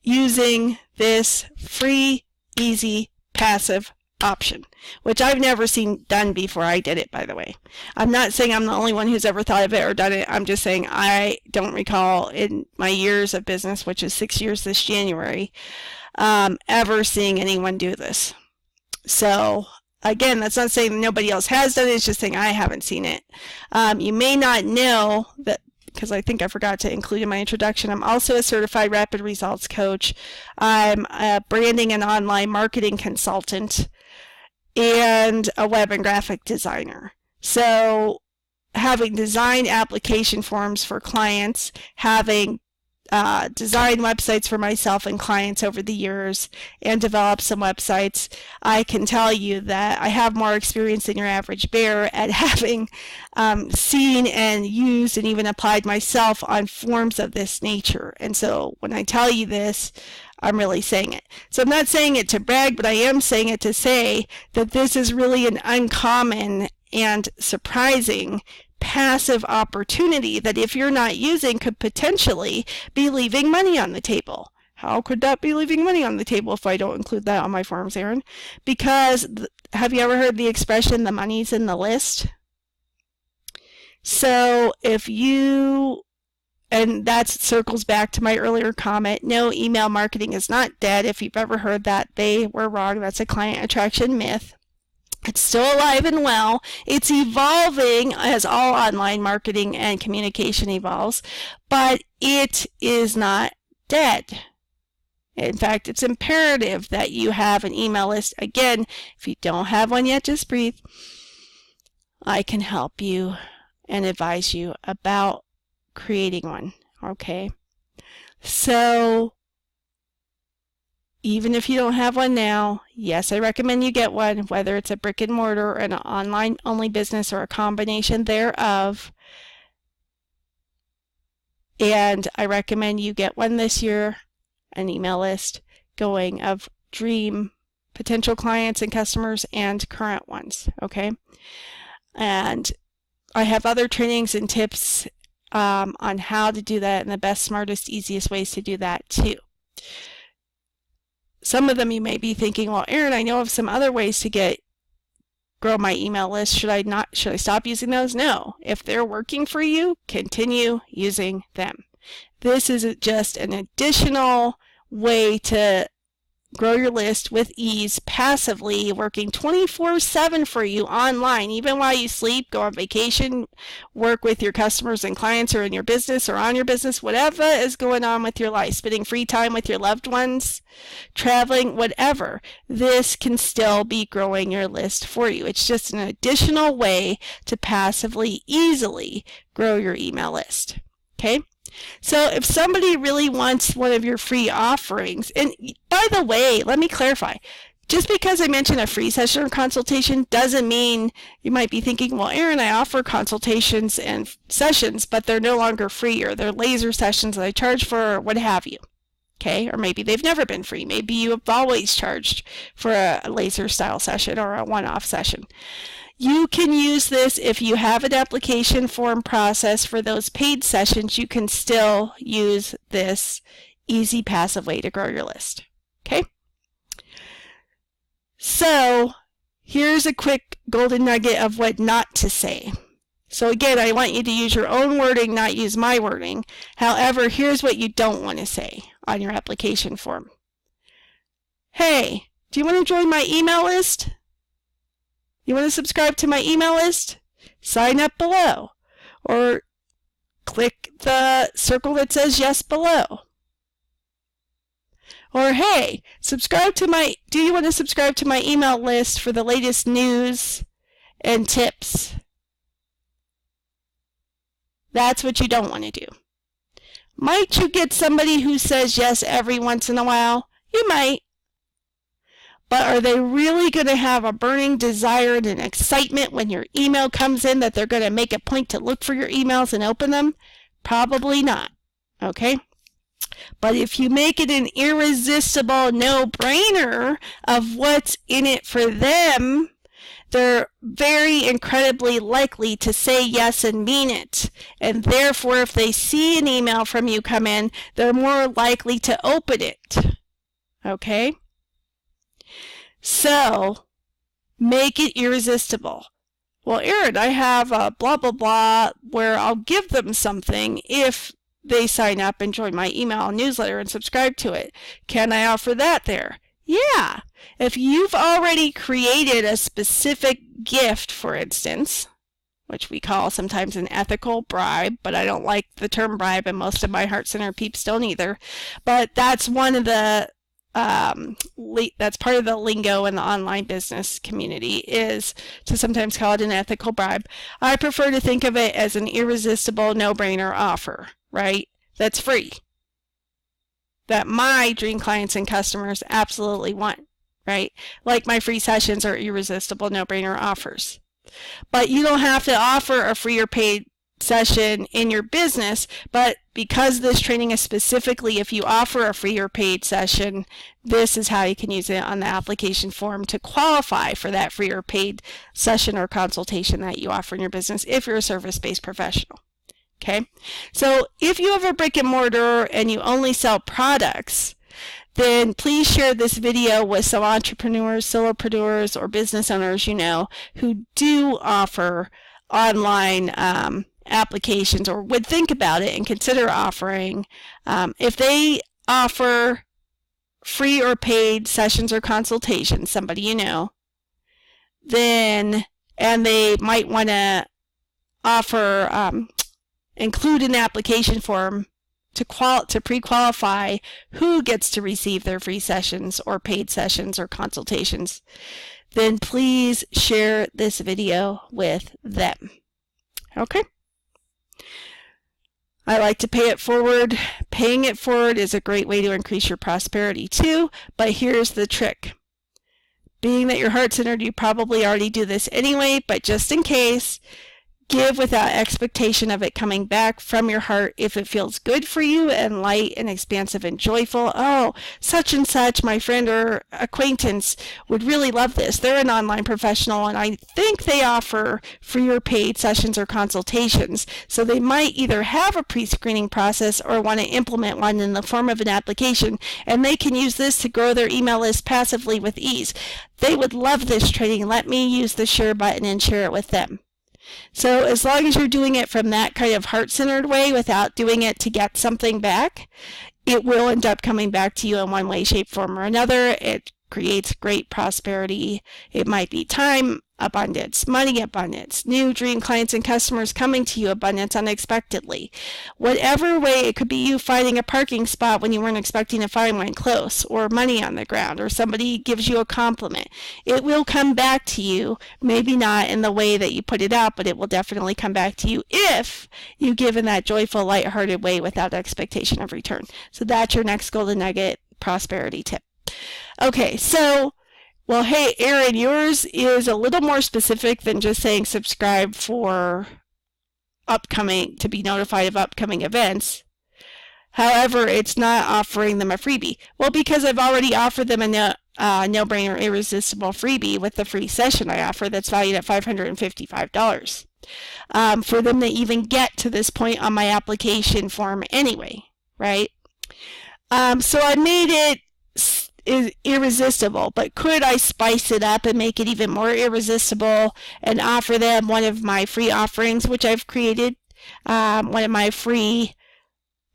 using this free, easy, passive option, which I've never seen done before I did it, by the way. I'm not saying I'm the only one who's ever thought of it or done it. I'm just saying I don't recall in my years of business, which is 6 years this January, ever seeing anyone do this. So again, that's not saying nobody else has done it. It's just saying I haven't seen it. You may not know that, because I think I forgot to include in my introduction, I'm also a certified rapid results coach. I'm a branding and online marketing consultant and a web and graphic designer. So having designed application forms for clients, having designed websites for myself and clients over the years, and developed some websites, I can tell you that I have more experience than your average bear at having seen and used and even applied myself on forms of this nature. And so when I tell you this, I'm really saying it. So I'm not saying it to brag, but I am saying it to say that this is really an uncommon and surprising passive opportunity that if you're not using could potentially be leaving money on the table. How could that be leaving money on the table if I don't include that on my forms, Erin? Because have you ever heard the expression, the money's in the list? So if you, and that circles back to my earlier comment, no, email marketing is not dead. If you've ever heard that, they were wrong. That's a client attraction myth. It's still alive and well. It's evolving as all online marketing and communication evolves, but it is not dead. In fact, it's imperative that you have an email list. Again, if you don't have one yet, just breathe. I can help you and advise you about creating one, okay? So even if you don't have one now, yes, I recommend you get one, whether it's a brick and mortar or an online only business or a combination thereof. And I recommend you get one this year, an email list going of dream potential clients and customers and current ones, okay? And I have other trainings and tips on how to do that and the best, smartest, easiest ways to do that too. Some of them you may be thinking, well, Erin, I know of some other ways to grow my email list. Should I stop using those? No. If they're working for you, continue using them. This is just an additional way to grow your list with ease, passively, working 24/7 for you online, even while you sleep, go on vacation, work with your customers and clients or in your business or on your business, whatever is going on with your life, spending free time with your loved ones, traveling, whatever. This can still be growing your list for you. It's just an additional way to passively, easily grow your email list. Okay? So if somebody really wants one of your free offerings, and by the way, let me clarify, just because I mentioned a free session or consultation doesn't mean you might be thinking, well, Erin, I offer consultations and sessions, but they're no longer free, or they're laser sessions that I charge for, or what have you. Okay, or maybe they've never been free. Maybe you have always charged for a laser style session or a one-off session. You can use this if you have an application form process for those paid sessions. You can still use this easy passive way to grow your list. Okay? So here's a quick golden nugget of what not to say. So again, I want you to use your own wording, not use my wording. However, here's what you don't want to say on your application form. Hey, do you want to join my email list? You want to subscribe to my email list? Sign up below. Or click the circle that says yes below. Or hey, do you want to subscribe to my email list for the latest news and tips? That's what you don't want to do. Might you get somebody who says yes every once in a while? You might. But are they really going to have a burning desire and an excitement when your email comes in that they're going to make a point to look for your emails and open them? Probably not. Okay? But if you make it an irresistible no-brainer of what's in it for them, they're very incredibly likely to say yes and mean it. And therefore, if they see an email from you come in, they're more likely to open it. Okay? So, Make it irresistible. Well, Erin, I have a blah, blah, blah where I'll give them something if they sign up and join my email newsletter and subscribe to it. Can I offer that there? Yeah. If you've already created a specific gift, for instance, which we call sometimes an ethical bribe, but I don't like the term bribe, and most of my Heart Center peeps don't either. But that's one of the that's part of the lingo in the online business community, is to sometimes call it an ethical bribe. I prefer to think of it as an irresistible, no-brainer offer, right? That's free, that my dream clients and customers absolutely want, right? Like my free sessions are irresistible, no-brainer offers. But you don't have to offer a free or paid session in your business, but because this training is specifically if you offer a free or paid session, this is how you can use it on the application form to qualify for that free or paid session or consultation that you offer in your business if you're a service-based professional. Okay, so if you have a brick and mortar and you only sell products, then please share this video with some entrepreneurs, solopreneurs, or business owners you know who do offer online applications or would think about it and consider offering. If they offer free or paid sessions or consultations, somebody you know, then, and they might want to offer, include an application form to pre-qualify who gets to receive their free sessions or paid sessions or consultations, then please share this video with them. Okay? I like to pay it forward. Paying it forward is a great way to increase your prosperity too, but here's the trick. Being that you're heart-centered, you probably already do this anyway, but just in case, give without expectation of it coming back from your heart. If it feels good for you and light and expansive and joyful, oh, such and such, my friend or acquaintance would really love this. They're an online professional and I think they offer free or paid sessions or consultations. So they might either have a pre-screening process or want to implement one in the form of an application, and they can use this to grow their email list passively with ease. They would love this training. Let me use the share button and share it with them. So as long as you're doing it from that kind of heart-centered way without doing it to get something back, it will end up coming back to you in one way, shape, form, or another. It creates great prosperity. It might be time abundance, money abundance, new dream clients and customers coming to you abundance unexpectedly. Whatever way, it could be you finding a parking spot when you weren't expecting to find one close, or money on the ground, or somebody gives you a compliment. It will come back to you, maybe not in the way that you put it out, but it will definitely come back to you if you give in that joyful, lighthearted way without expectation of return. So that's your next golden nugget prosperity tip. Okay, so well, hey, Erin, yours is a little more specific than just saying subscribe for to be notified of upcoming events. However, it's not offering them a freebie. Well, because I've already offered them a no-brainer irresistible freebie with the free session I offer that's valued at $555 for them to even get to this point on my application form anyway, right? So I made it is irresistible, but could I spice it up and make it even more irresistible and offer them one of my free offerings, which I've created, one of my free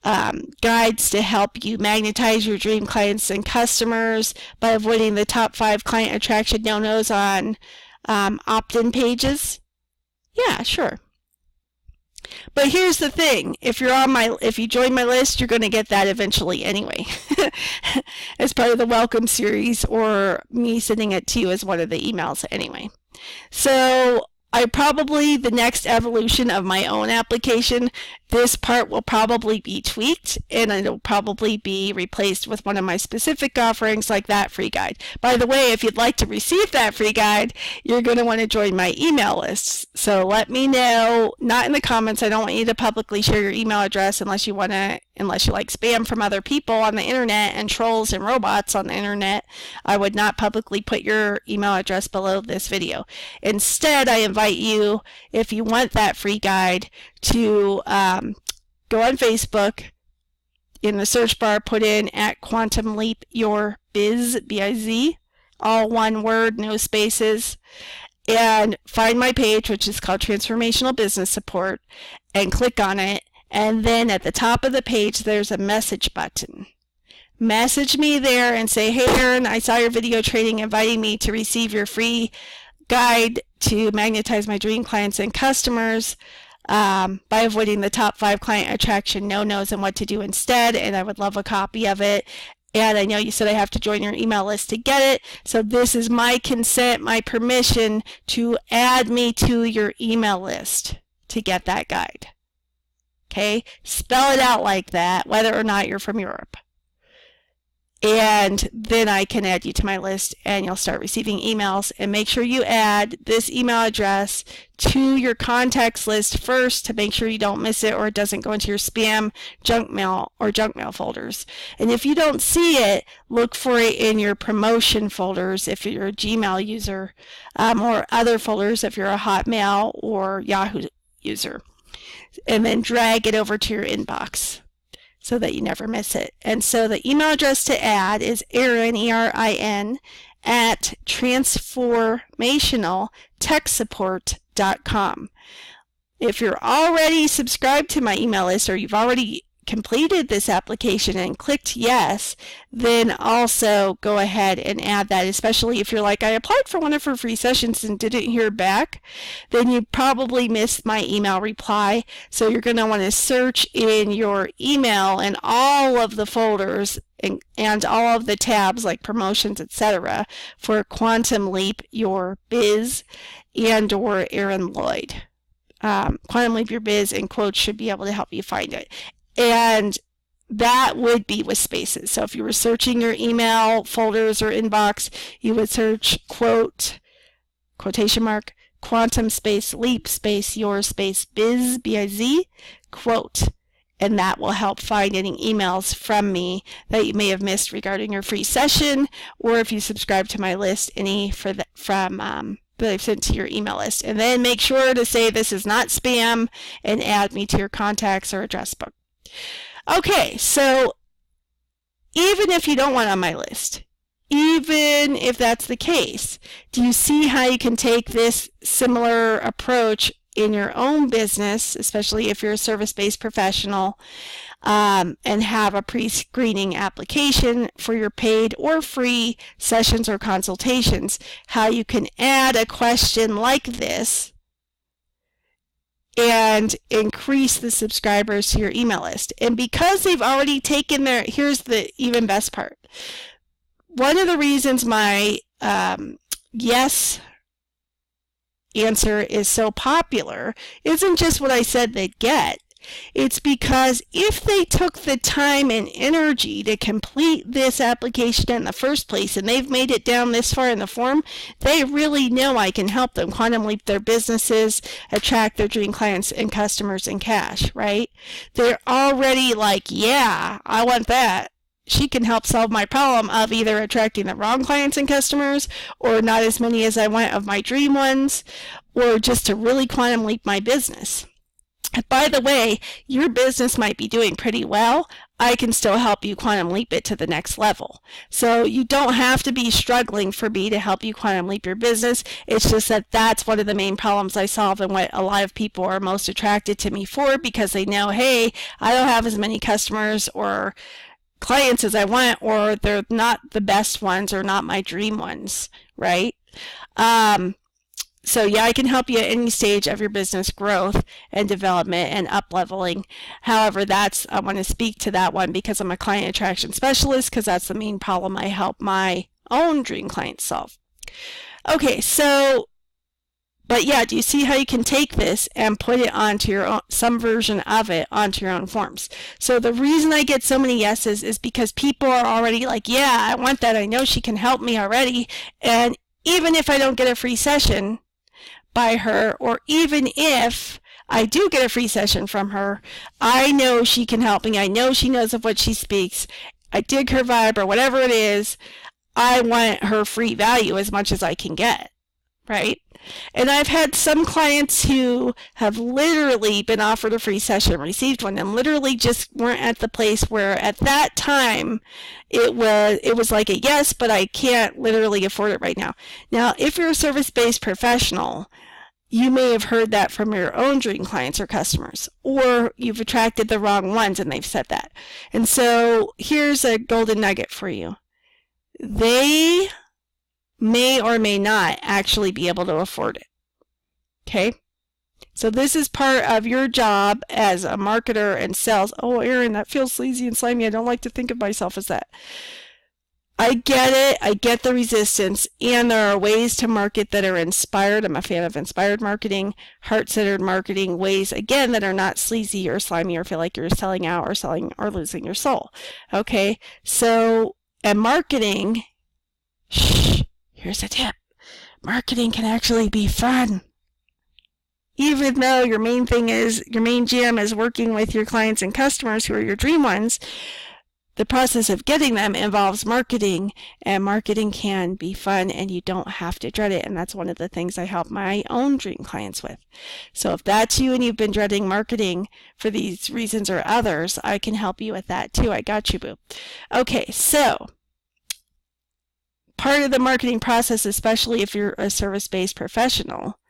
guides to help you magnetize your dream clients and customers by avoiding the top 5 client attraction no-nos on opt-in pages? Yeah, sure. But here's the thing, if you join my list, you're going to get that eventually anyway as part of the welcome series, or me sending it to you as one of the emails anyway. So the next evolution of my own application, this part will probably be tweaked and it'll probably be replaced with one of my specific offerings like that free guide. By the way, if you'd like to receive that free guide, you're going to want to join my email list. So let me know, not in the comments. I don't want you to publicly share your email address unless you like spam from other people on the internet and trolls and robots on the internet. I would not publicly put your email address below this video. Instead, I invite you, if you want that free guide, to go on Facebook, in the search bar put in @QuantumLeapYourBiz, B-I-Z, all one word, no spaces, and find my page, which is called Transformational Business Support, and click on it. And then at the top of the page, there's a message button. Message me there and say, hey, Erin, I saw your video training inviting me to receive your free guide to magnetize my dream clients and customers by avoiding the top 5 client attraction no-nos and what to do instead. And I would love a copy of it. And I know you said I have to join your email list to get it. So this is my consent, my permission to add me to your email list to get that guide. Okay? Spell it out like that, whether or not you're from Europe. And then I can add you to my list and you'll start receiving emails. And make sure you add this email address to your contacts list first to make sure you don't miss it or it doesn't go into your spam, junk mail, or junk mail folders. And if you don't see it, look for it in your promotion folders if you're a Gmail user, or other folders if you're a Hotmail or Yahoo user. And then drag it over to your inbox so that you never miss it. And so the email address to add is Erin, E-R-I-N, at transformationaltechsupport.com. If you're already subscribed to my email list or you've already completed this application and clicked yes, then also go ahead and add that, especially if you're like, I applied for one of her free sessions and didn't hear back, then you probably missed my email reply. So you're going to want to search in your email and all of the folders and all of the tabs like promotions, etc. for Quantum Leap Your Biz and or Erin Lloyd. Quantum Leap Your Biz and quotes should be able to help you find it. And that would be with spaces. So if you were searching your email folders or inbox, you would search quote, quotation mark, quantum space, leap space, your space, biz, B-I-Z, quote. And that will help find any emails from me that you may have missed regarding your free session, or if you subscribe to my list, any that I've sent to your email list. And then make sure to say this is not spam and add me to your contacts or address book. Okay, so even if you don't want on my list, even if that's the case, do you see how you can take this similar approach in your own business, especially if you're a service-based professional, and have a pre-screening application for your paid or free sessions or consultations, how you can add a question like this and increase the subscribers to your email list. And because they've already taken their, here's the even best part. One of the reasons my yes answer is so popular isn't just what I said they'd get. It's because if they took the time and energy to complete this application in the first place and they've made it down this far in the form, they really know I can help them quantum leap their businesses, attract their dream clients and customers and cash, right? They're already like, yeah, I want that. She can help solve my problem of either attracting the wrong clients and customers or not as many as I want of my dream ones, or just to really quantum leap my business. By the way, your business might be doing pretty well. I can still help you quantum leap it to the next level. So you don't have to be struggling for me to help you quantum leap your business. It's just that that's one of the main problems I solve and what a lot of people are most attracted to me for, because they know, hey, I don't have as many customers or clients as I want, or they're not the best ones or not my dream ones, right? So yeah, I can help you at any stage of your business growth and development and up-leveling. However, I want to speak to that one because I'm a client attraction specialist, because that's the main problem I help my own dream clients solve. Okay, so, but yeah, do you see how you can take this and put it onto your own, some version of it onto your own forms? So the reason I get so many yeses is because people are already like, yeah, I want that. I know she can help me already. And even if I don't get a free session by her, or even if I do get a free session from her, I know she can help me. I know she knows of what she speaks. I dig her vibe or whatever it is. I want her free value as much as I can get, right? And I've had some clients who have literally been offered a free session, received one, and literally just weren't at the place where at that time it was like a yes, but I can't literally afford it right now. Now, if you're a service-based professional, you may have heard that from your own dream clients or customers, or you've attracted the wrong ones and they've said that. And so here's a golden nugget for you. They may or may not actually be able to afford it. Okay? So this is part of your job as a marketer and sales. Oh, Erin, that feels sleazy and slimy. I don't like to think of myself as that. I get it. I get the resistance, and there are ways to market that are inspired. I'm a fan of inspired marketing, heart-centered marketing, ways, again, that are not sleazy or slimy or feel like you're selling out or selling or losing your soul. Okay? So, and marketing, here's a tip. Marketing can actually be fun. Even though your main jam is working with your clients and customers who are your dream ones, the process of getting them involves marketing, and marketing can be fun and you don't have to dread it. And that's one of the things I help my own dream clients with. So if that's you and you've been dreading marketing for these reasons or others, I can help you with that too. I got you, boo. Okay, so part of the marketing process, especially if you're a service-based professional,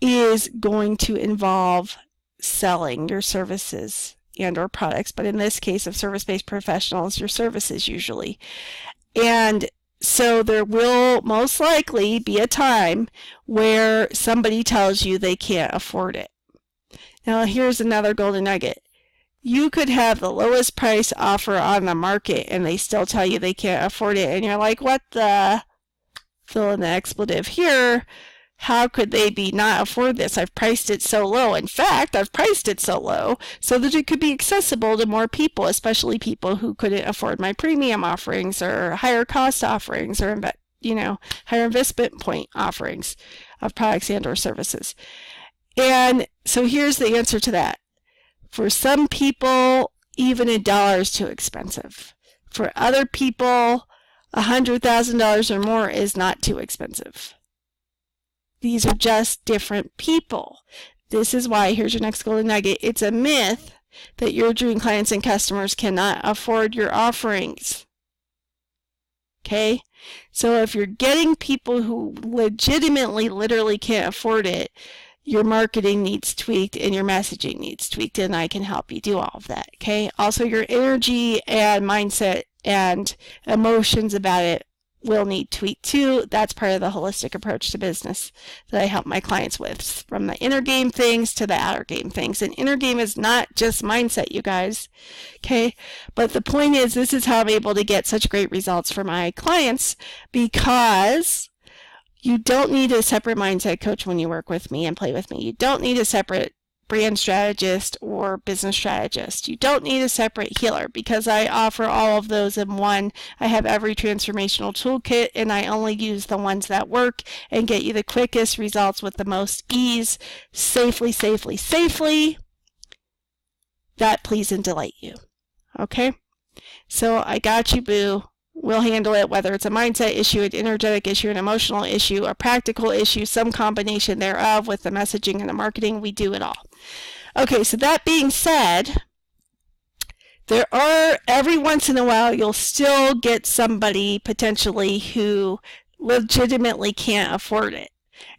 is going to involve selling your services and or products, but in this case of service-based professionals, your services usually. And so there will most likely be a time where somebody tells you they can't afford it. Now here's another golden nugget. You could have the lowest price offer on the market and they still tell you they can't afford it, and you're like, what the, fill in the expletive here, how could they not afford this? I've priced it so low. In fact, I've priced it so low so that it could be accessible to more people, especially people who couldn't afford my premium offerings or higher cost offerings or higher investment point offerings of products and or services. And so here's the answer to that. For some people, even $1 is too expensive. For other people, $100,000 or more is not too expensive. These are just different people. This is why, here's your next golden nugget, it's a myth that your dream clients and customers cannot afford your offerings. Okay? So if you're getting people who legitimately, literally can't afford it, your marketing needs tweaked and your messaging needs tweaked, and I can help you do all of that. Okay? Also, your energy and mindset and emotions about it will need tweaked too. That's part of the holistic approach to business that I help my clients with, from the inner game things to the outer game things. And inner game is not just mindset, you guys. Okay? But the point is, this is how I'm able to get such great results for my clients, because you don't need a separate mindset coach when you work with me and play with me. You don't need a separate brand strategist or business strategist. You don't need a separate healer, because I offer all of those in one. I have every transformational toolkit, and I only use the ones that work and get you the quickest results with the most ease, safely, that please and delight you. Okay? So I got you, boo. We'll handle it, whether it's a mindset issue, an energetic issue, an emotional issue, a practical issue, some combination thereof with the messaging and the marketing. We do it all. Okay, so that being said, every once in a while, you'll still get somebody potentially who legitimately can't afford it.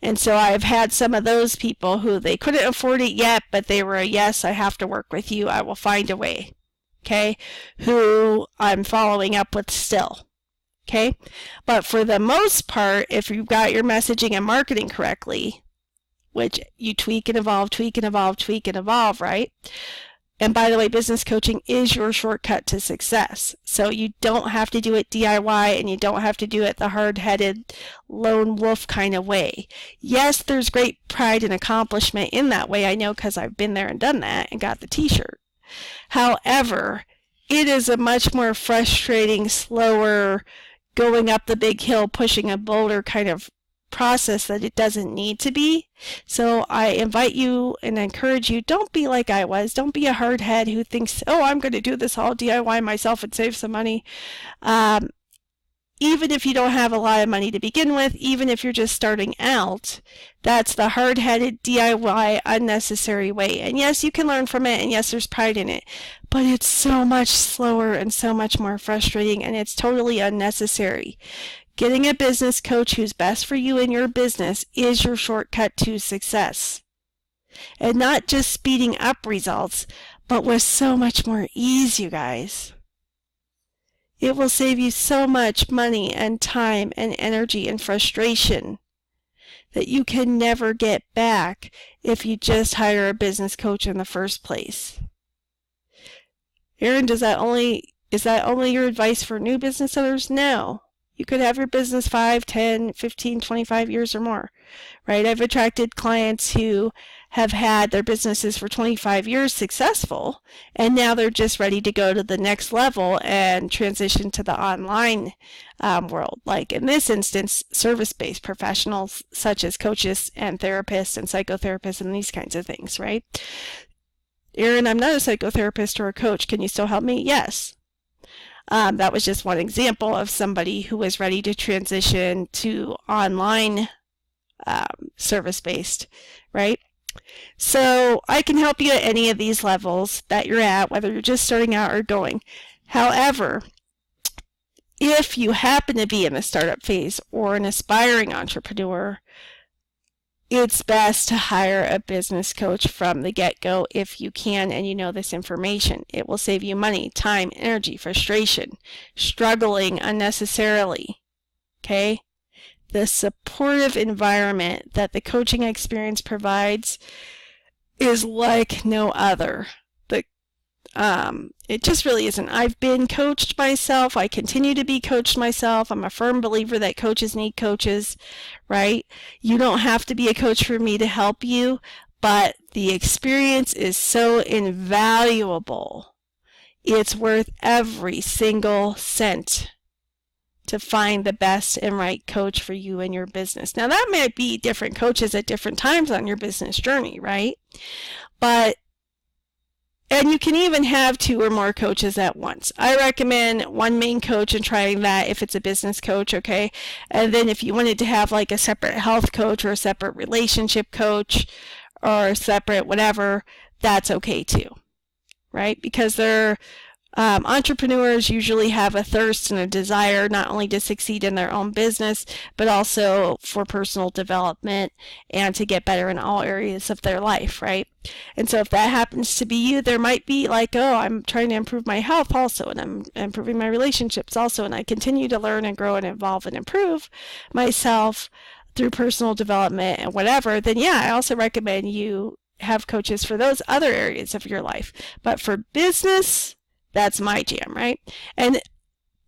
And so I've had some of those people who they couldn't afford it yet, but they were a yes, I have to work with you. I will find a way. Okay, who I'm following up with still. Okay, but for the most part, if you've got your messaging and marketing correctly, which you tweak and evolve, right? And by the way, business coaching is your shortcut to success. So you don't have to do it DIY, and you don't have to do it the hard-headed lone wolf kind of way. Yes, there's great pride and accomplishment in that way. I know, because I've been there and done that and got the t-shirt. However, it is a much more frustrating, slower, going up the big hill, pushing a boulder kind of process that it doesn't need to be. So I invite you and encourage you, don't be like I was. Don't be a hard head who thinks, oh, I'm going to do this all DIY myself and save some money. even if you don't have a lot of money to begin with, even if you're just starting out, that's the hard-headed DIY unnecessary way. And yes, you can learn from it, and yes, there's pride in it, but it's so much slower and so much more frustrating, and it's totally unnecessary. Getting a business coach who's best for you and your business is your shortcut to success. And not just speeding up results, but with so much more ease, you guys. It will save you so much money and time and energy and frustration that you can never get back if you just hire a business coach in the first place. Erin, is that only your advice for new business owners? No. You could have your business 5, 10, 15, 25 years or more, right? I've attracted clients who have had their businesses for 25 years successful, and now they're just ready to go to the next level and transition to the online world. Like in this instance, service-based professionals such as coaches and therapists and psychotherapists and these kinds of things, right? Erin, I'm not a psychotherapist or a coach. Can you still help me? Yes. That was just one example of somebody who was ready to transition to online service-based, right? So I can help you at any of these levels that you're at, whether you're just starting out or going. However, if you happen to be in the startup phase or an aspiring entrepreneur, it's best to hire a business coach from the get-go if you can and you know this information. It will save you money, time, energy, frustration, struggling unnecessarily. Okay? The supportive environment that the coaching experience provides is like no other. It just really isn't. I've been coached myself. I continue to be coached myself. I'm a firm believer that coaches need coaches, right? You don't have to be a coach for me to help you, but the experience is so invaluable. It's worth every single cent to find the best and right coach for you and your business. Now, that might be different coaches at different times on your business journey, right? And you can even have 2 or more coaches at once. I recommend one main coach and trying that if it's a business coach, okay? And then if you wanted to have like a separate health coach or a separate relationship coach or a separate whatever, that's okay too, right? Because entrepreneurs usually have a thirst and a desire not only to succeed in their own business, but also for personal development and to get better in all areas of their life, right? And so if that happens to be you, there might be like, oh, I'm trying to improve my health also, and I'm improving my relationships also, and I continue to learn and grow and evolve and improve myself through personal development and whatever, then yeah, I also recommend you have coaches for those other areas of your life. But for business, that's my jam, right? And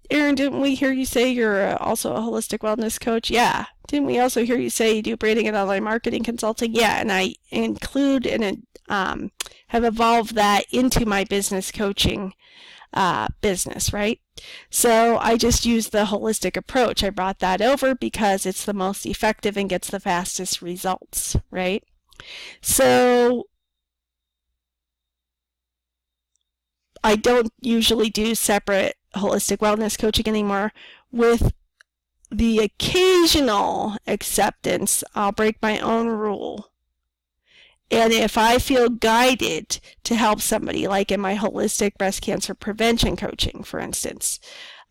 Erin, didn't we hear you say you're also a holistic wellness coach? Yeah. Didn't we also hear you say you do branding and online marketing consulting? Yeah, and I include and have evolved that into my business coaching business, right? So I just use the holistic approach. I brought that over because it's the most effective and gets the fastest results, right? So I don't usually do separate holistic wellness coaching anymore. With the occasional acceptance, I'll break my own rule. And if I feel guided to help somebody, like in my holistic breast cancer prevention coaching, for instance,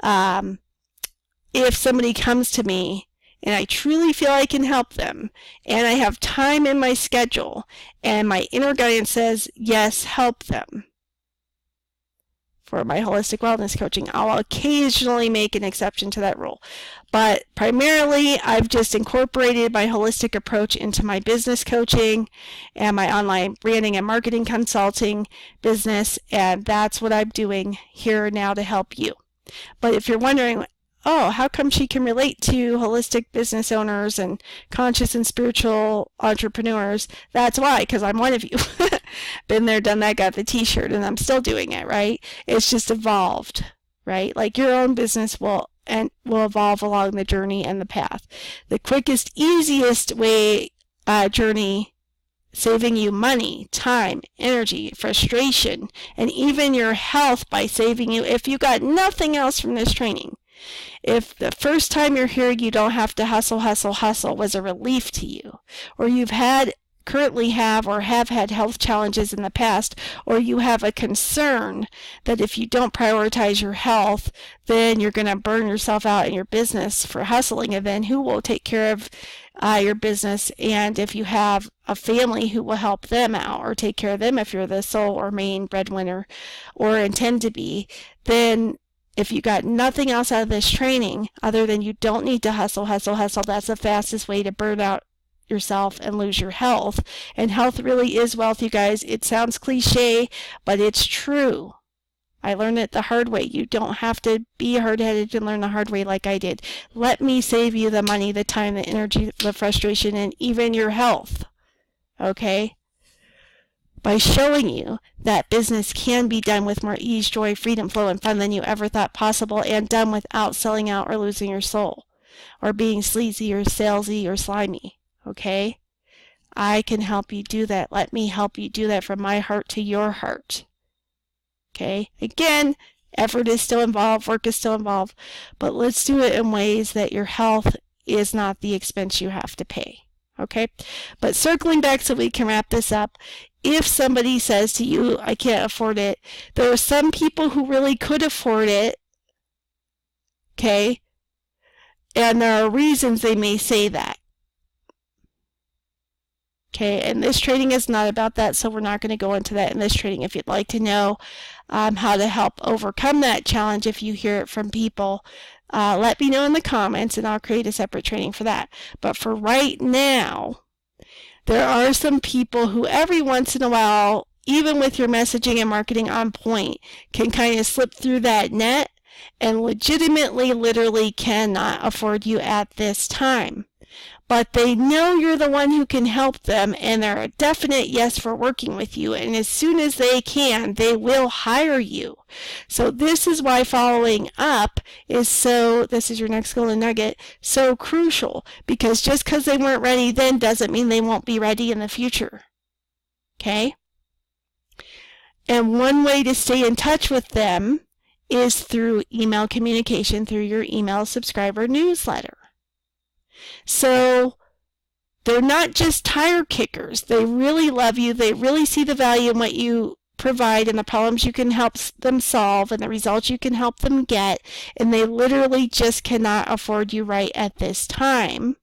if somebody comes to me and I truly feel I can help them, and I have time in my schedule, and my inner guidance says, yes, help them, for my holistic wellness coaching, I'll occasionally make an exception to that rule. But primarily, I've just incorporated my holistic approach into my business coaching and my online branding and marketing consulting business, and that's what I'm doing here now to help you. But if you're wondering, oh, how come she can relate to holistic business owners and conscious and spiritual entrepreneurs? That's why, because I'm one of you. Been there, done that, got the t-shirt, and I'm still doing it, right? It's just evolved, right? Like your own business will evolve along the journey and the path. The quickest, easiest way journey, saving you money, time, energy, frustration, and even your health by saving you, if you got nothing else from this training, If the first time you're hearing you don't have to hustle, hustle, hustle was a relief to you, or you've currently have or have had health challenges in the past, or you have a concern that if you don't prioritize your health, then you're going to burn yourself out in your business for hustling, and then who will take care of your business? And if you have a family, who will help them out or take care of them if you're the sole or main breadwinner or intend to be, then if you got nothing else out of this training other than you don't need to hustle, hustle, hustle, that's the fastest way to burn out yourself and lose your health. And health really is wealth, you guys. It sounds cliche, but it's true. I learned it the hard way. You don't have to be hard-headed and learn the hard way like I did. Let me save you the money, the time, the energy, the frustration, and even your health. Okay? By showing you that business can be done with more ease, joy, freedom, flow, and fun than you ever thought possible, and done without selling out or losing your soul, or being sleazy or salesy or slimy. Okay? I can help you do that. Let me help you do that from my heart to your heart. Okay? Again, effort is still involved, work is still involved, but let's do it in ways that your health is not the expense you have to pay. Okay? But circling back so we can wrap this up, if somebody says to you, I can't afford it, there are some people who really could afford it, okay? And there are reasons they may say that. Okay, and this training is not about that, so we're not going to go into that in this training. If you'd like to know how to help overcome that challenge if you hear it from people, let me know in the comments and I'll create a separate training for that. But for right now, there are some people who every once in a while, even with your messaging and marketing on point, can kind of slip through that net and legitimately, literally cannot afford you at this time. But they know you're the one who can help them, and they're a definite yes for working with you. And as soon as they can, they will hire you. So this is why following up is this is your next golden nugget, so crucial. Because just because they weren't ready then doesn't mean they won't be ready in the future. Okay? And one way to stay in touch with them is through email communication, through your email subscriber newsletter. So they're not just tire kickers. They really love you. They really see the value in what you provide and the problems you can help them solve and the results you can help them get. And they literally just cannot afford you right at this time.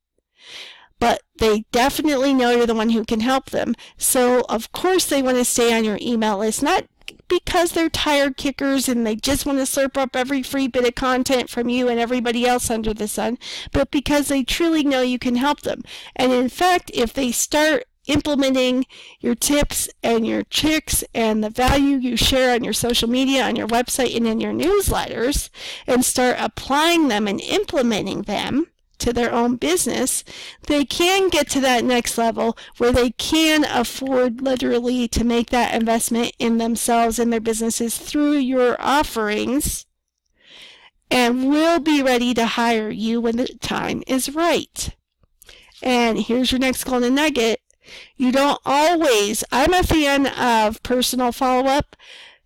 But they definitely know you're the one who can help them. So, of course, they want to stay on your email list, not because they're tire kickers and they just want to slurp up every free bit of content from you and everybody else under the sun, but because they truly know you can help them. And in fact, if they start implementing your tips and your tricks and the value you share on your social media, on your website, and in your newsletters, and start applying them and implementing them to their own business, they can get to that next level where they can afford literally to make that investment in themselves and their businesses through your offerings, and will be ready to hire you when the time is right. And here's your next golden nugget. You don't always, I'm a fan of personal follow-up.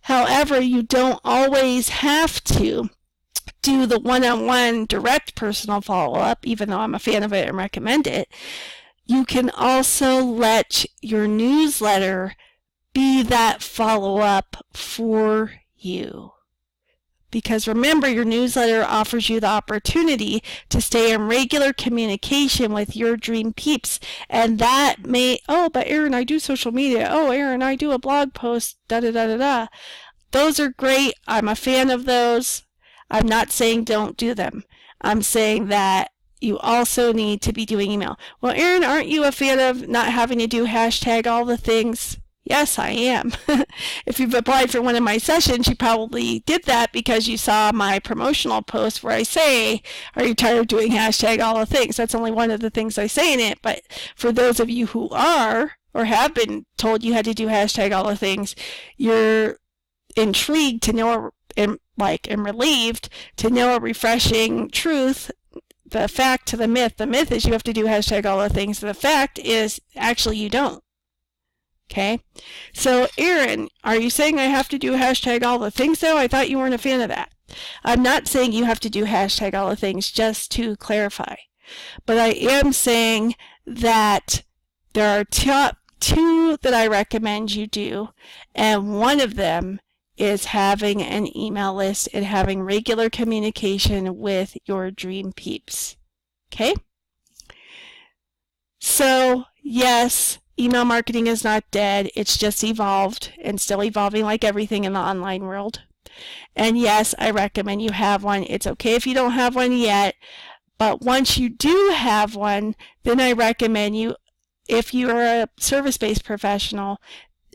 However, you don't always have to do the one-on-one direct personal follow-up, even though I'm a fan of it and recommend it. You can also let your newsletter be that follow-up for you. Because remember, your newsletter offers you the opportunity to stay in regular communication with your dream peeps. And that may, but Erin, I do social media. Erin, I do a blog post, da-da-da-da-da. Those are great. I'm a fan of those. I'm not saying don't do them. I'm saying that you also need to be doing email. Well, Erin, aren't you a fan of not having to do hashtag all the things? Yes, I am. If you've applied for one of my sessions, you probably did that because you saw my promotional post where I say, are you tired of doing hashtag all the things? That's only one of the things I say in it. But for those of you who are or have been told you had to do hashtag all the things, you're intrigued to know and relieved to know a refreshing truth, the fact to the myth. The myth is you have to do hashtag all the things. The fact is actually you don't. Okay? So, Erin, are you saying I have to do hashtag all the things though? I thought you weren't a fan of that. I'm not saying you have to do hashtag all the things, just to clarify. But I am saying that there are two that I recommend you do, and one of them is having an email list and having regular communication with your dream peeps. Okay? So, yes, email marketing is not dead. It's just evolved and still evolving like everything in the online world. And yes, I recommend you have one. It's okay if you don't have one yet, but once you do have one, then I recommend you, if you're a service-based professional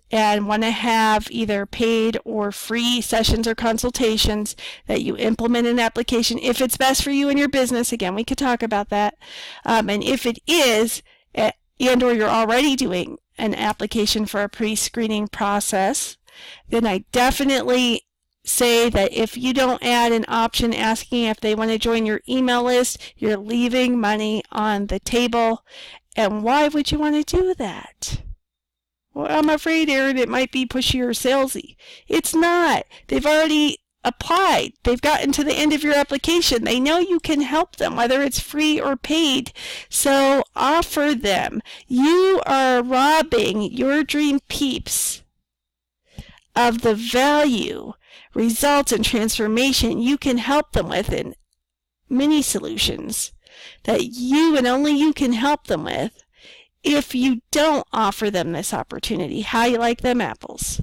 and want to have either paid or free sessions or consultations, that you implement an application if it's best for you and your business. Again, we could talk about that. And if it is, and or you're already doing an application for a pre-screening process, then I definitely say that if you don't add an option asking if they want to join your email list, you're leaving money on the table. And why would you want to do that? Well, I'm afraid, Erin, it might be pushy or salesy. It's not. They've already applied. They've gotten to the end of your application. They know you can help them, whether it's free or paid. So offer them. You are robbing your dream peeps of the value, results, and transformation you can help them with in mini solutions that you and only you can help them with if you don't offer them this opportunity. How you like them apples?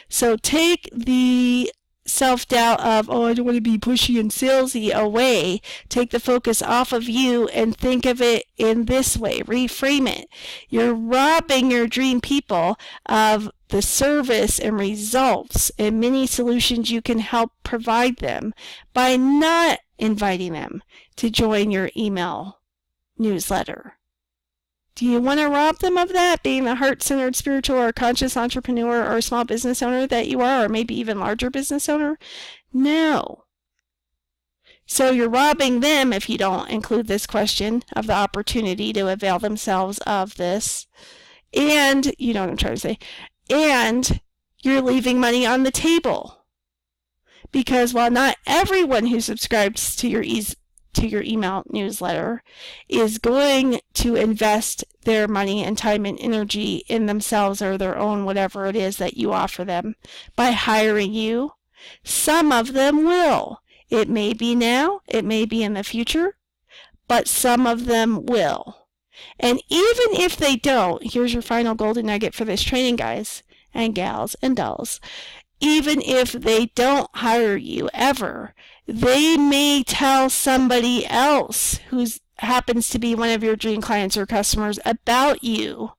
So take the self-doubt of, oh, I don't want to be pushy and salesy away. Take the focus off of you and think of it in this way. Reframe it. You're robbing your dream people of the service and results and many solutions you can help provide them by not inviting them to join your email newsletter. Do you want to rob them of that, being the heart-centered, spiritual, or conscious entrepreneur or small business owner that you are, or maybe even larger business owner? No. So you're robbing them, if you don't include this question, of the opportunity to avail themselves of this. And, you know what I'm trying to say, and you're leaving money on the table. Because while not everyone who subscribes to your email newsletter is going to invest their money and time and energy in themselves or their own whatever it is that you offer them by hiring you, some of them will. It may be now, it may be in the future, but some of them will. And even if they don't, here's your final golden nugget for this training, guys and gals and dolls. Even if they don't hire you ever, they may tell somebody else who happens to be one of your dream clients or customers about you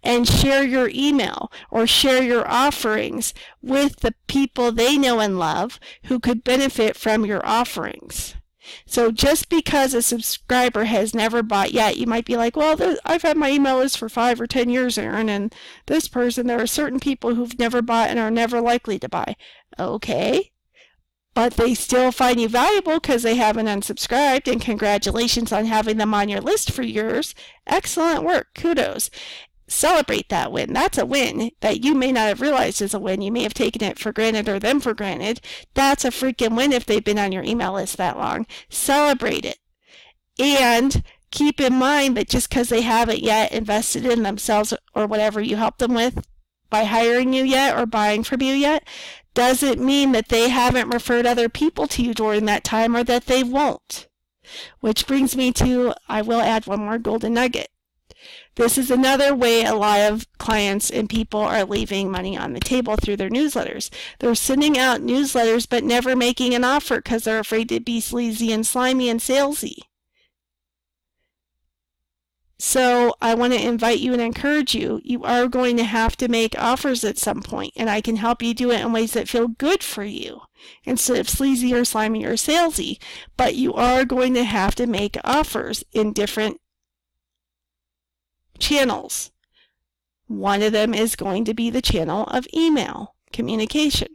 and share your email or share your offerings with the people they know and love who could benefit from your offerings. So just because a subscriber has never bought yet, you might be like, well, I've had my email list for 5 or 10 years, Erin, and this person, there are certain people who've never bought and are never likely to buy. Okay, but they still find you valuable because they haven't unsubscribed, and congratulations on having them on your list for years. Excellent work. Kudos. Celebrate that win. That's a win that you may not have realized is a win. You may have taken it for granted or them for granted. That's a freaking win if they've been on your email list that long. Celebrate it. And keep in mind that just because they haven't yet invested in themselves or whatever you help them with by hiring you yet or buying from you yet, doesn't mean that they haven't referred other people to you during that time or that they won't. Which brings me to, I will add one more golden nugget. This is another way a lot of clients and people are leaving money on the table through their newsletters. They're sending out newsletters but never making an offer because they're afraid to be sleazy and slimy and salesy. So I want to invite you and encourage you. You are going to have to make offers at some point, and I can help you do it in ways that feel good for you instead of sleazy or slimy or salesy. But you are going to have to make offers in different channels. One of them is going to be the channel of email communication.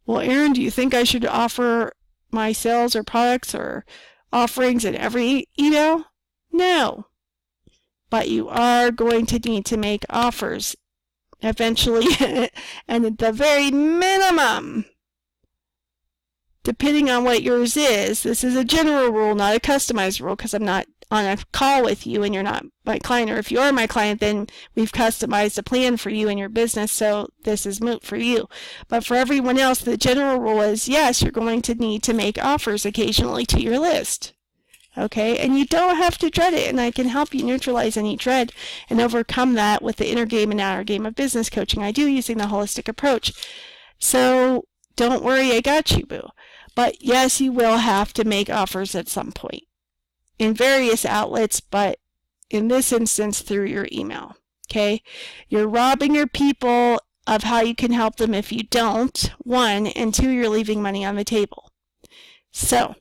Well, Erin, do you think I should offer my sales or products or offerings in every email? No. But you are going to need to make offers eventually, and at the very minimum, depending on what yours is, this is a general rule, not a customized rule, because I'm not on a call with you and you're not my client, or if you are my client, then we've customized a plan for you and your business, so this is moot for you. But for everyone else, the general rule is, yes, you're going to need to make offers occasionally to your list. Okay, and you don't have to dread it, and I can help you neutralize any dread and overcome that with the inner game and outer game of business coaching I do using the holistic approach. So don't worry, I got you, boo. But yes, you will have to make offers at some point in various outlets, but in this instance through your email. Okay, you're robbing your people of how you can help them if you don't, 1, and 2, you're leaving money on the table. So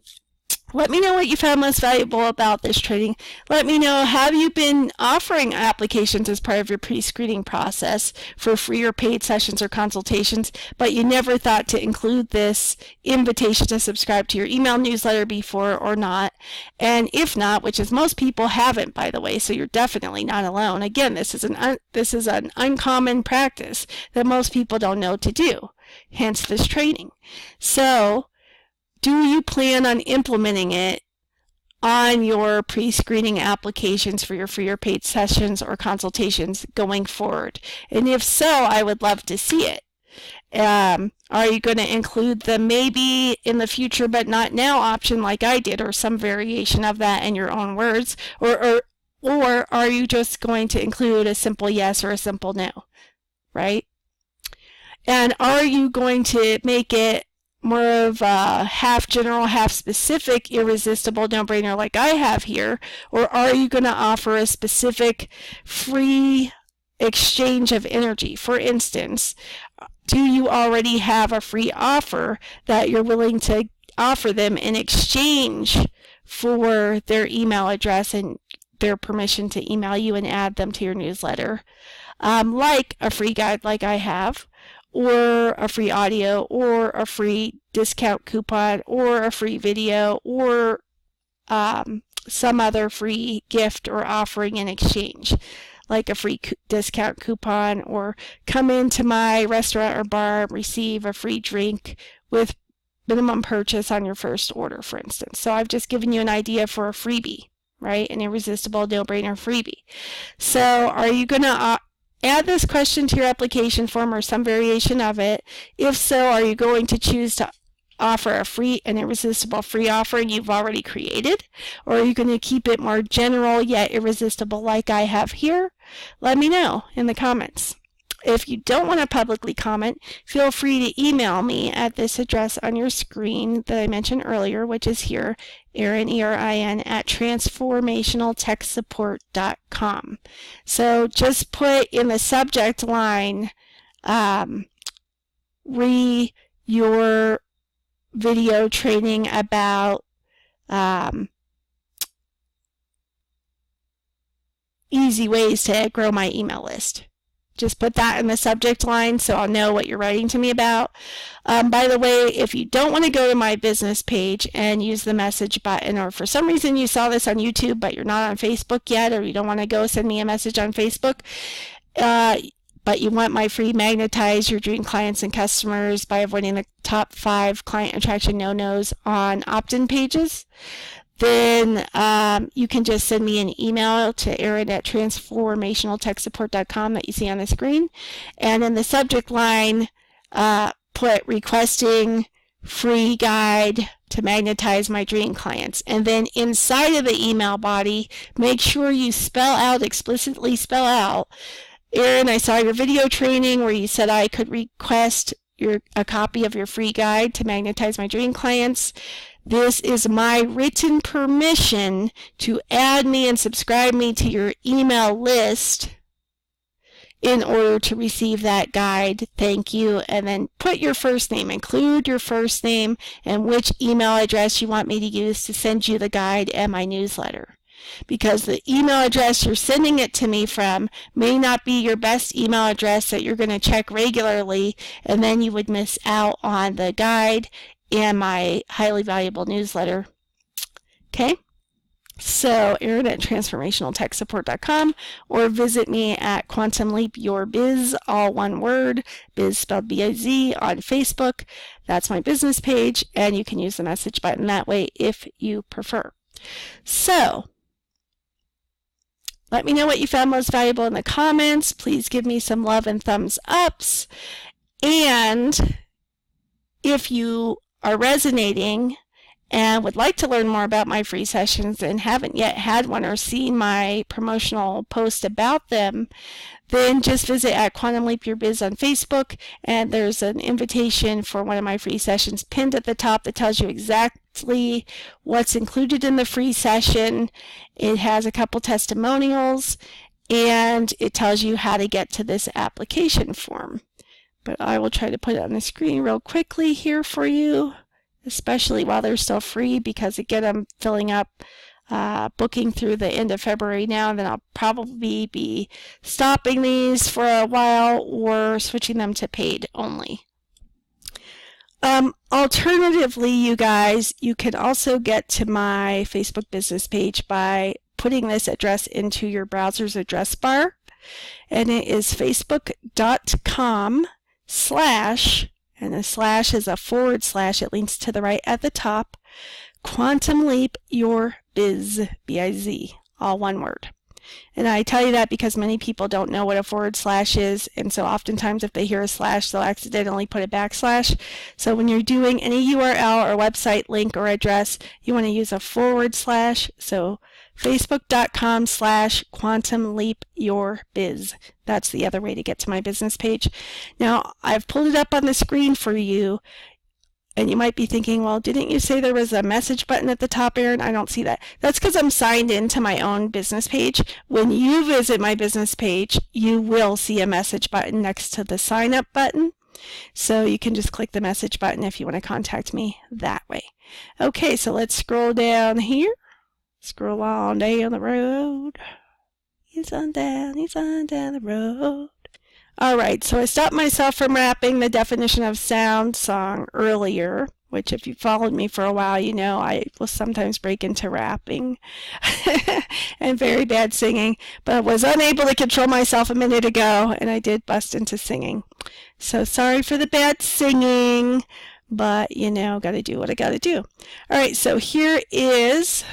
let me know what you found most valuable about this training. Let me know, have you been offering applications as part of your pre-screening process for free or paid sessions or consultations, but you never thought to include this invitation to subscribe to your email newsletter before or not? And if not, which is most people haven't, by the way, so you're definitely not alone. Again, this is an uncommon practice that most people don't know to do, hence this training. So do you plan on implementing it on your pre-screening applications for your free or paid sessions or consultations going forward? And if so, I would love to see it. Are you going to include the maybe in the future but not now option like I did, or some variation of that in your own words? Or are you just going to include a simple yes or a simple no, right? And are you going to make it more of a half general, half specific, irresistible no-brainer like I have here? Or are you going to offer a specific free exchange of energy? For instance, do you already have a free offer that you're willing to offer them in exchange for their email address and their permission to email you and add them to your newsletter? Like a free guide like I have, or a free audio, or a free discount coupon, or a free video, or some other free gift or offering in exchange, like a free discount coupon, or come into my restaurant or bar, receive a free drink with minimum purchase on your first order, for instance. So I've just given you an idea for a freebie, right? An irresistible no-brainer freebie. So are you going to add this question to your application form or some variation of it? If so, are you going to choose to offer an irresistible free offering you've already created? Or are you going to keep it more general yet irresistible like I have here? Let me know in the comments. If you don't want to publicly comment, feel free to email me at this address on your screen that I mentioned earlier, which is here, Erin, E-R-I-N, at transformationaltechsupport.com. So just put in the subject line, your video training about easy ways to grow my email list. Just put that in the subject line so I'll know what you're writing to me about. By the way, if you don't want to go to my business page and use the message button, or for some reason you saw this on YouTube but you're not on Facebook yet, or you don't want to go send me a message on Facebook, but you want my free Magnetize Your Dream Clients and Customers by Avoiding the Top 5 Client Attraction No-Nos on opt-in pages, then you can just send me an email to Erin at transformationaltechsupport.com that you see on the screen. And in the subject line, put requesting free guide to magnetize my dream clients. And then inside of the email body, make sure you explicitly spell out, Erin, I saw your video training where you said I could request a copy of your free guide to magnetize my dream clients. This is my written permission to add me and subscribe me to your email list in order to receive that guide. Thank you. And then put your first name, include your first name and which email address you want me to use to send you the guide and my newsletter. Because the email address you're sending it to me from may not be your best email address that you're going to check regularly, and then you would miss out on the guide and my highly valuable newsletter. Okay? So Erin at transformationaltechsupport.com, or visit me at Quantum Leap Your Biz, all one word, biz spelled B-I-Z, on Facebook. That's my business page, and you can use the message button that way if you prefer. So let me know what you found most valuable in the comments. Please give me some love and thumbs ups. And if you are resonating and would like to learn more about my free sessions and haven't yet had one or seen my promotional post about them, then just visit at Quantum Leap Your Biz on Facebook, and there's an invitation for one of my free sessions pinned at the top that tells you exactly what's included in the free session. It has a couple testimonials, and it tells you how to get to this application form. But I will try to put it on the screen real quickly here for you, especially while they're still free, because again, I'm filling up booking through the end of February now, and then I'll probably be stopping these for a while or switching them to paid only. Alternatively, you guys, you can also get to my Facebook business page by putting this address into your browser's address bar, and it is facebook.com/ and the slash is a /, it links to the right at the top, Quantum Leap Your Biz, B-I-Z, all one word. And I tell you that because many people don't know what a / is, and so oftentimes if they hear a slash, they'll accidentally put a /. So when you're doing any URL or website link or address, you want to use a /. So facebook.com/ Quantum Leap Your Biz. That's the other way to get to my business page. Now, I've pulled it up on the screen for you, and you might be thinking, well, didn't you say there was a message button at the top, Erin? I don't see that. That's because I'm signed into my own business page. When you visit my business page, you will see a message button next to the sign up button. So you can just click the message button if you want to contact me that way. Okay, so let's scroll down here. Scroll on down the road. He's on down the road. Alright, so I stopped myself from rapping the definition of sound song earlier, which if you followed me for a while, you know I will sometimes break into rapping and very bad singing, but I was unable to control myself a minute ago, and I did bust into singing. So sorry for the bad singing, but you know, gotta do what I gotta do. Alright, so here is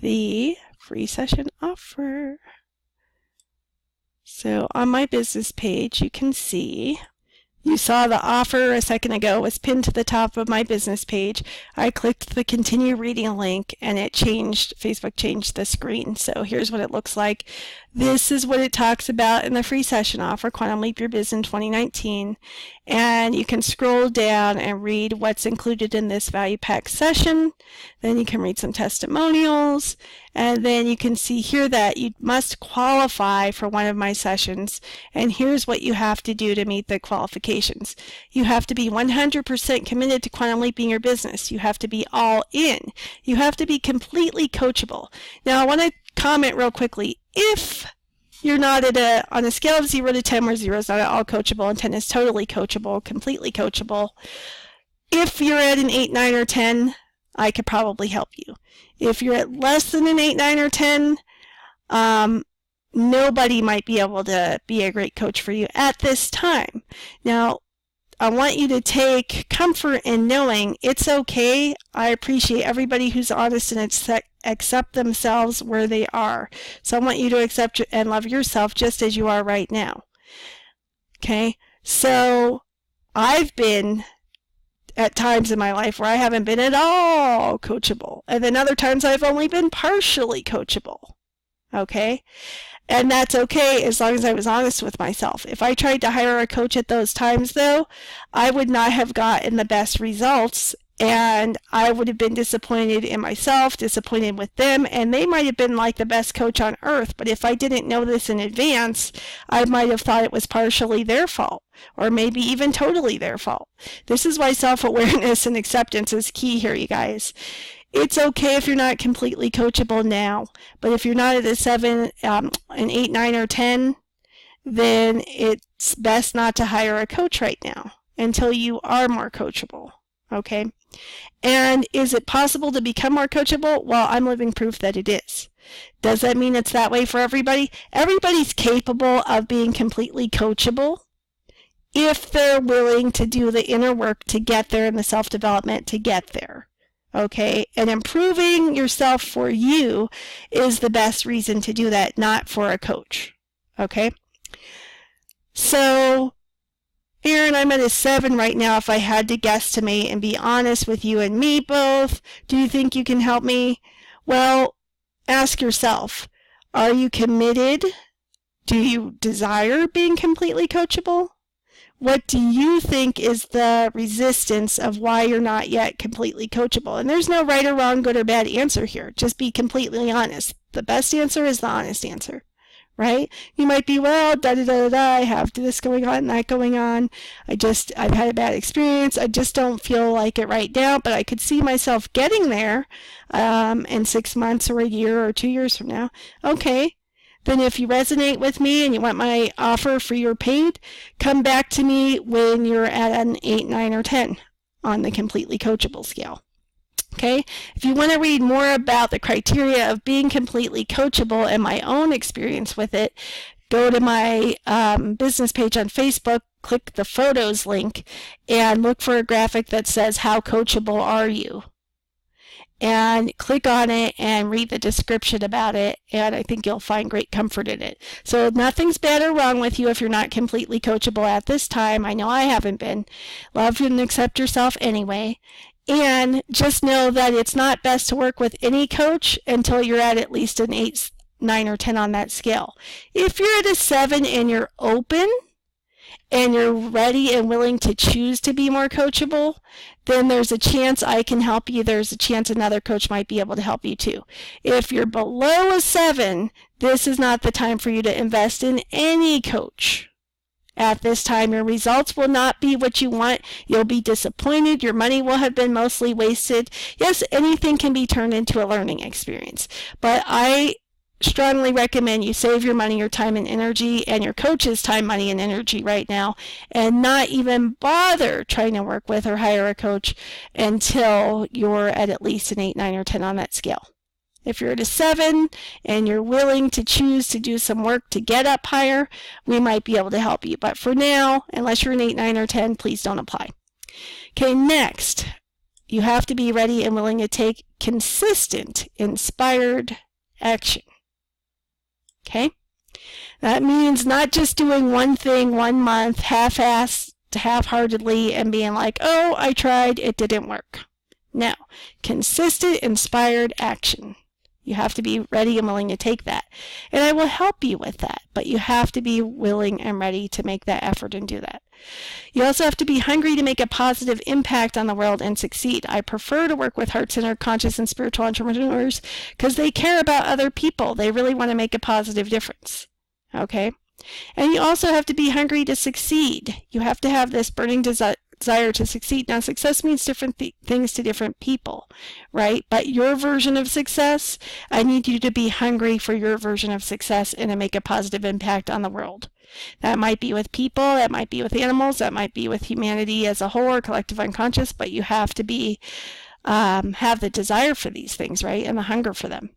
the free session offer. So on my business page, you can see, you saw the offer a second ago was pinned to the top of my business page. I clicked the continue reading link, and it changed, Facebook changed the screen. So here's what it looks like. This is what it talks about in the free session offer, Quantum Leap Your Biz in 2019. And you can scroll down and read what's included in this value pack session. Then you can read some testimonials. And then you can see here that you must qualify for one of my sessions. And here's what you have to do to meet the qualifications. You have to be 100% committed to quantum leaping your business. You have to be all in. You have to be completely coachable. Now I want to comment real quickly. If you're not at on a scale of 0 to 10, where 0 is not at all coachable and 10 is totally coachable, completely coachable, if you're at an 8, 9, or 10, I could probably help you. If you're at less than an 8, 9, or 10, nobody might be able to be a great coach for you at this time. Now, I want you to take comfort in knowing it's okay. I appreciate everybody who's honest and accept themselves where they are. So I want you to accept and love yourself just as you are right now. Okay? So I've been at times in my life where I haven't been at all coachable. And then other times I've only been partially coachable. Okay? And that's okay as long as I was honest with myself. If I tried to hire a coach at those times, though, I would not have gotten the best results, and I would have been disappointed in myself, disappointed with them, and they might have been like the best coach on earth, but if I didn't know this in advance, I might have thought it was partially their fault, or maybe even totally their fault. This is why self-awareness and acceptance is key here, you guys. It's okay if you're not completely coachable now, but if you're not at a 7, an 8, 9, or 10, then it's best not to hire a coach right now until you are more coachable. Okay? And is it possible to become more coachable? Well, I'm living proof that it is. Does that mean it's that way for everybody? Everybody's capable of being completely coachable if they're willing to do the inner work to get there and the self-development to get there. Okay? And improving yourself for you is the best reason to do that, not for a coach. Okay? So, Erin, I'm at a 7 right now. If I had to guesstimate and be honest with you and me both, do you think you can help me? Well, ask yourself, are you committed? Do you desire being completely coachable? What do you think is the resistance of why you're not yet completely coachable? And there's no right or wrong, good or bad answer here. Just be completely honest. The best answer is the honest answer. Right? You might be, well, I have this going on, that going on. I've had a bad experience. I just don't feel like it right now, but I could see myself getting there in 6 months or a year or 2 years from now. Okay. Then if you resonate with me and you want my offer free or paid, come back to me when you're at an 8, 9, or 10 on the completely coachable scale. Okay, if you want to read more about the criteria of being completely coachable and my own experience with it, go to my business page on Facebook, click the photos link, and look for a graphic that says, how coachable are you? And click on it and read the description about it, and I think you'll find great comfort in it. So nothing's bad or wrong with you if you're not completely coachable at this time. I know I haven't been. Love and accept yourself anyway. And just know that it's not best to work with any coach until you're at least an 8, 9, or 10 on that scale. If you're at a 7 and you're open and you're ready and willing to choose to be more coachable, then there's a chance I can help you. There's a chance another coach might be able to help you too. If you're below a 7, this is not the time for you to invest in any coach. At this time, your results will not be what you want. You'll be disappointed. Your money will have been mostly wasted. Yes, anything can be turned into a learning experience, but I strongly recommend you save your money, your time, and energy, and your coach's time, money, and energy right now, and not even bother trying to work with or hire a coach until you're at least an 8, 9, or 10 on that scale. If you're at a 7 and you're willing to choose to do some work to get up higher, we might be able to help you. But for now, unless you're an 8, 9, or 10, please don't apply. Okay, next, you have to be ready and willing to take consistent, inspired action. Okay? That means not just doing one thing 1 month, half-assed, half-heartedly, and being like, oh, I tried, it didn't work. No, consistent, inspired action. You have to be ready and willing to take that. And I will help you with that, but you have to be willing and ready to make that effort and do that. You also have to be hungry to make a positive impact on the world and succeed. I prefer to work with heart-centered, conscious, and spiritual entrepreneurs because they care about other people. They really want to make a positive difference. Okay? And you also have to be hungry to succeed. You have to have this burning desire to succeed. Now, success means different things to different people, right? But your version of success, I need you to be hungry for your version of success and to make a positive impact on the world. That might be with people, that might be with animals, that might be with humanity as a whole or collective unconscious, but you have to be have the desire for these things, right? And the hunger for them.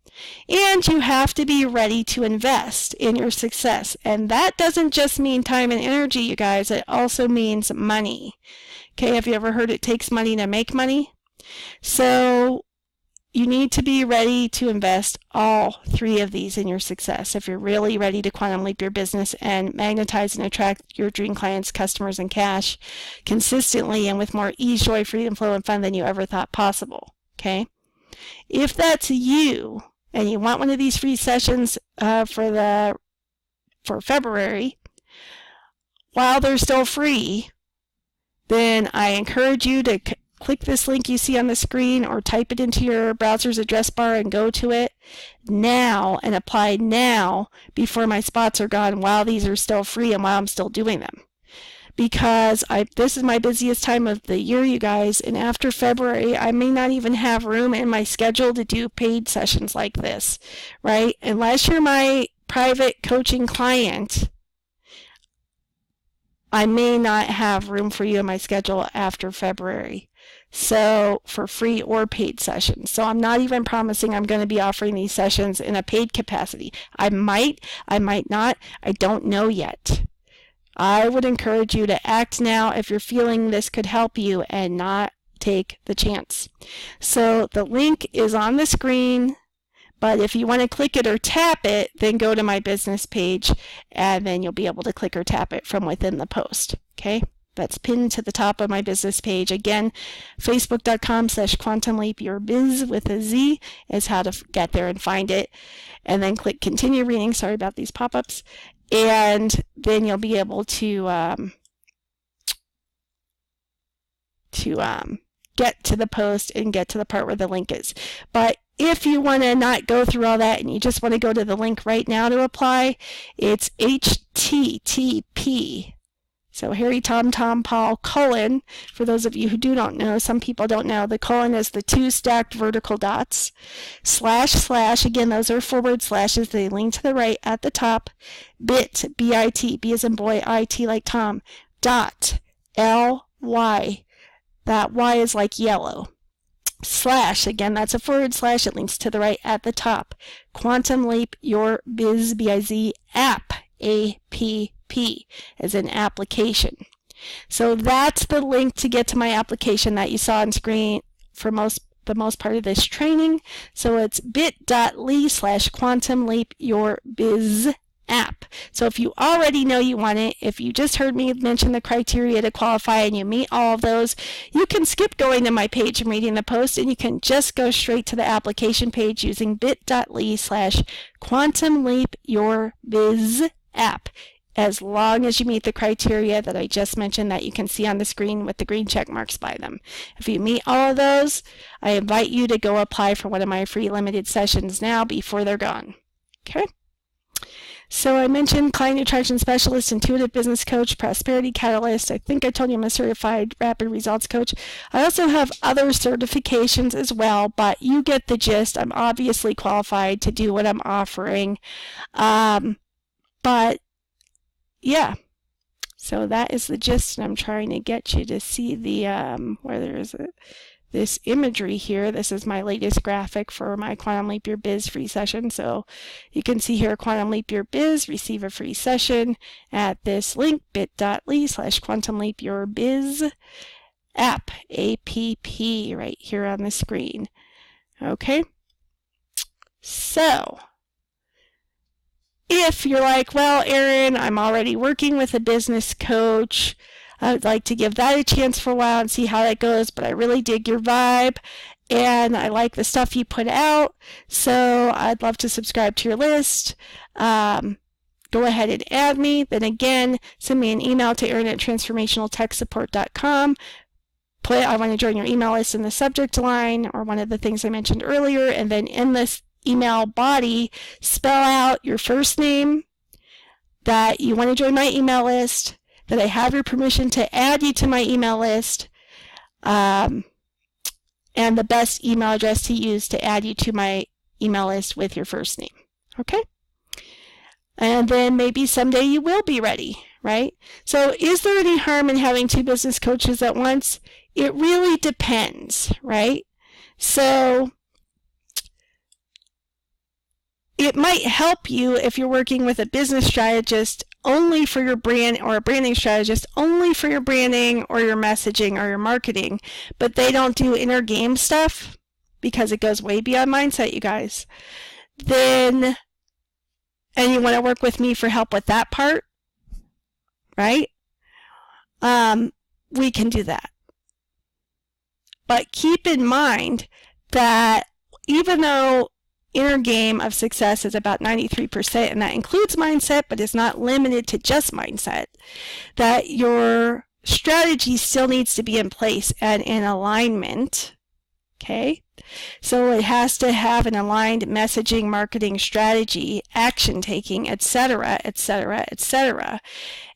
And you have to be ready to invest in your success. And that doesn't just mean time and energy, you guys. It also means money. Okay, have you ever heard it takes money to make money? So you need to be ready to invest all 3 of these in your success if you're really ready to quantum leap your business and magnetize and attract your dream clients, customers, and cash consistently and with more ease, joy, freedom, flow, and fun than you ever thought possible. Okay? If that's you and you want one of these free sessions for February, while they're still free, then I encourage you to click this link you see on the screen or type it into your browser's address bar and go to it now and apply now before my spots are gone while these are still free and while I'm still doing them. Because this is my busiest time of the year, you guys, and after February, I may not even have room in my schedule to do paid sessions like this, right? Unless you're my private coaching client, I may not have room for you in my schedule after February. So for free or paid sessions. So I'm not even promising I'm going to be offering these sessions in a paid capacity. I might not. I don't know yet. I would encourage you to act now if you're feeling this could help you and not take the chance. So the link is on the screen, but if you want to click it or tap it, then go to my business page and then you'll be able to click or tap it from within the post. Okay? That's pinned to the top of my business page. Again, facebook.com/quantumleapyourbiz with a Z is how to get there and find it. And then click continue reading. Sorry about these pop-ups. And then you'll be able to get to the post and get to the part where the link is. But if you want to not go through all that and you just want to go to the link right now to apply, it's HTTP. So Harry, Tom, Tom, Paul, : for those of you who don't know, some people don't know, the : is the 2 stacked vertical dots, // again, those are forward slashes, they link to the right at the top, bit, B-I-T, B as in boy, I-T like Tom, dot, L-Y, that Y is like yellow, /, again, that's a forward slash, it links to the right at the top, Quantum Leap Your Biz, B-I-Z, app, A-P-P, as an application. So that's the link to get to my application that you saw on screen for the most part of this training. So it's bit.ly/quantumleapyourbiz app. So if you already know you want it, if you just heard me mention the criteria to qualify and you meet all of those, you can skip going to my page and reading the post and you can just go straight to the application page using bit.ly/quantumleapyourbiz app, as long as you meet the criteria that I just mentioned that you can see on the screen with the green check marks by them. If you meet all of those, I invite you to go apply for one of my free limited sessions now before they're gone. Okay? So I mentioned Client Attraction Specialist, Intuitive Business Coach, Prosperity Catalyst. I think I told you I'm a certified Rapid Results Coach. I also have other certifications as well, but you get the gist. I'm obviously qualified to do what I'm offering. But yeah, so that is the gist, and I'm trying to get you to see the where there is this imagery here. This is my latest graphic for my Quantum Leap Your Biz free session. So you can see here, Quantum Leap Your Biz, receive a free session at this link, bit.ly/quantumleapyourbiz app, A-P-P, right here on the screen. Okay, so if you're like, well, Erin, I'm already working with a business coach, I would like to give that a chance for a while and see how that goes, but I really dig your vibe and I like the stuff you put out, so I'd love to subscribe to your list. Go ahead and add me. Then again, send me an email to erin@transformationaltechsupport.com. Put I want to join your email list in the subject line, or one of the things I mentioned earlier, and then in this email body, spell out your first name, that you want to join my email list, that I have your permission to add you to my email list, and the best email address to use to add you to my email list with your first name. Okay? And then maybe someday you will be ready, right? So is there any harm in having 2 business coaches at once? It really depends, right? So it might help you if you're working with a business strategist only for your brand, or a branding strategist only for your branding or your messaging or your marketing, but they don't do inner game stuff because it goes way beyond mindset, you guys. Then, and you want to work with me for help with that part, right? We can do that. But keep in mind that even though inner game of success is about 93%, and that includes mindset, but is not limited to just mindset, that your strategy still needs to be in place and in alignment. Okay? So it has to have an aligned messaging, marketing strategy, action taking, etc., etc., etc.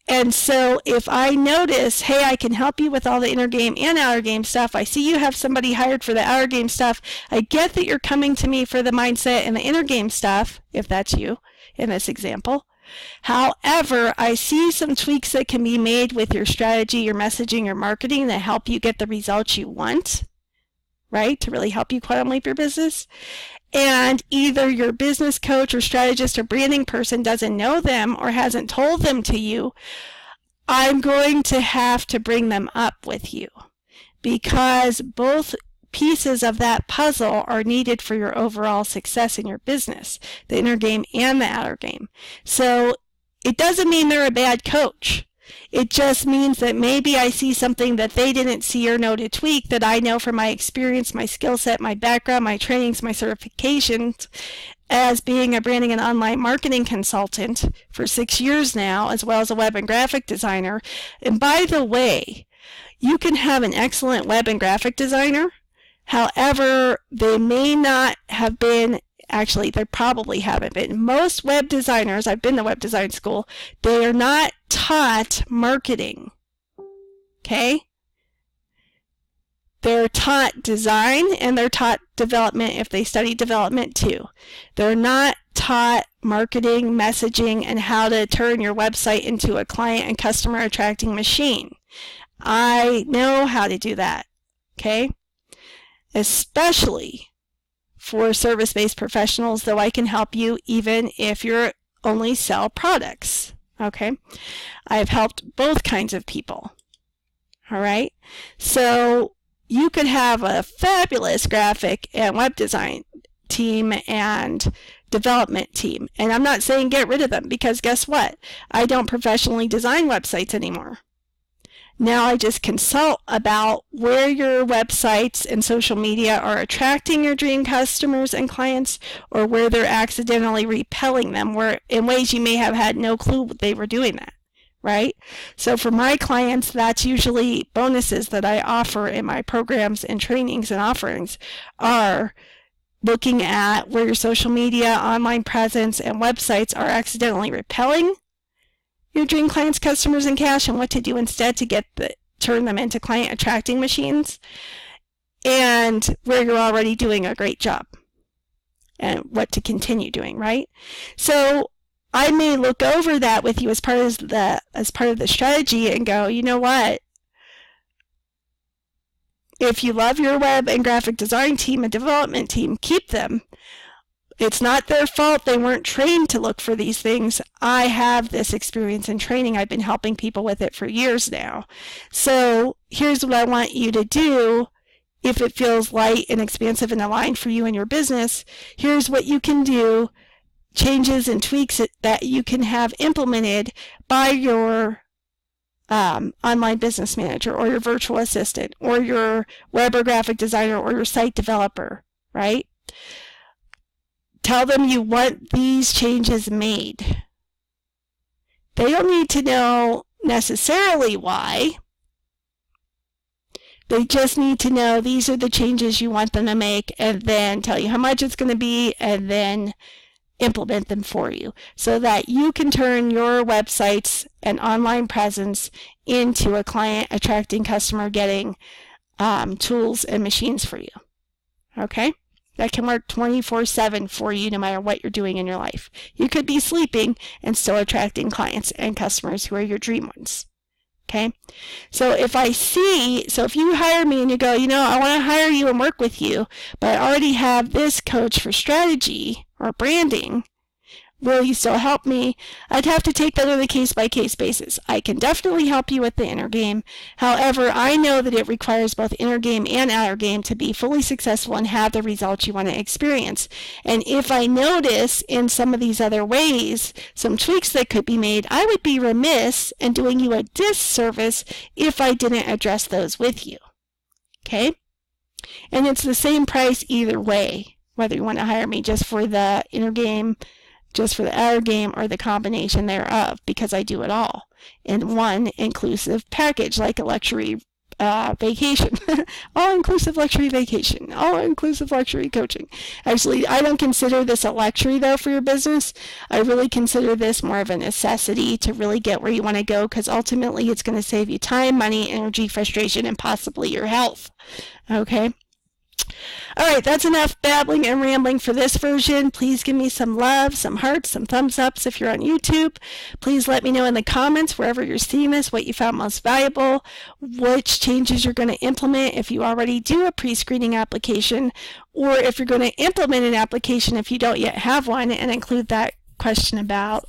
And so if I notice, hey, I can help you with all the inner game and outer game stuff, I see you have somebody hired for the outer game stuff, I get that you're coming to me for the mindset and the inner game stuff, if that's you in this example, However, I see some tweaks that can be made with your strategy, your messaging, your marketing that help you get the results you want, right? To really help you quantum leap your business. And either your business coach or strategist or branding person doesn't know them or hasn't told them to you, I'm going to have to bring them up with you, because both pieces of that puzzle are needed for your overall success in your business, the inner game and the outer game. So it doesn't mean they're a bad coach. It just means that maybe I see something that they didn't see or know to tweak that I know from my experience, my skill set, my background, my trainings, my certifications as being a branding and online marketing consultant for 6 years now, as well as a web and graphic designer. And by the way, you can have an excellent web and graphic designer. However, they may not have been, actually, they probably haven't been. Most web designers, I've been to web design school, they are not taught marketing, okay? They're taught design and they're taught development if they study development too. They're not taught marketing, messaging, and how to turn your website into a client and customer attracting machine. I know how to do that, okay? Especially for service-based professionals, though I can help you even if you only sell products, okay? I've helped both kinds of people, all right? So you could have a fabulous graphic and web design team and development team, and I'm not saying get rid of them, because guess what? I don't professionally design websites anymore. Now I just consult about where your websites and social media are attracting your dream customers and clients, or where they're accidentally repelling them, where in ways you may have had no clue they were doing that, right? So for my clients, that's usually bonuses that I offer in my programs and trainings and offerings are looking at where your social media, online presence, and websites are accidentally repelling your dream clients, customers, and cash, and what to do instead to turn them into client attracting machines, and where you're already doing a great job and what to continue doing, right? So I may look over that with you as part of the strategy and go, you know what? If you love your web and graphic design team and development team, keep them. It's not their fault. They weren't trained to look for these things. I have this experience in training. I've been helping people with it for years now. So here's what I want you to do. If it feels light and expansive and aligned for you and your business, here's what you can do. Changes and tweaks that you can have implemented by your online business manager or your virtual assistant or your web or graphic designer or your site developer, right? Tell them you want these changes made. They don't need to know necessarily why. They just need to know these are the changes you want them to make, and then tell you how much it's going to be, and then implement them for you so that you can turn your websites and online presence into a client attracting, customer getting tools and machines for you. Okay? That can work 24/7 for you no matter what you're doing in your life. You could be sleeping and still attracting clients and customers who are your dream ones. Okay? So if you hire me and you go, I want to hire you and work with you, but I already have this coach for strategy or branding, will you still help me? I'd have to take that on a case-by-case basis. I can definitely help you with the inner game. However, I know that it requires both inner game and outer game to be fully successful and have the results you want to experience. And if I notice in some of these other ways some tweaks that could be made, I would be remiss in doing you a disservice if I didn't address those with you. Okay? And it's the same price either way, whether you want to hire me just for the inner game, just for the outer game, or the combination thereof, because I do it all in one inclusive package, like a luxury vacation. All-inclusive luxury vacation. All-inclusive luxury coaching. Actually, I don't consider this a luxury, though, for your business. I really consider this more of a necessity to really get where you want to go, because ultimately it's going to save you time, money, energy, frustration, and possibly your health. Okay? Alright, that's enough babbling and rambling for this version. Please give me some love, some hearts, some thumbs ups if you're on YouTube. Please let me know in the comments wherever you're seeing this what you found most valuable, which changes you're going to implement if you already do a pre-screening application, or if you're going to implement an application if you don't yet have one, and include that question about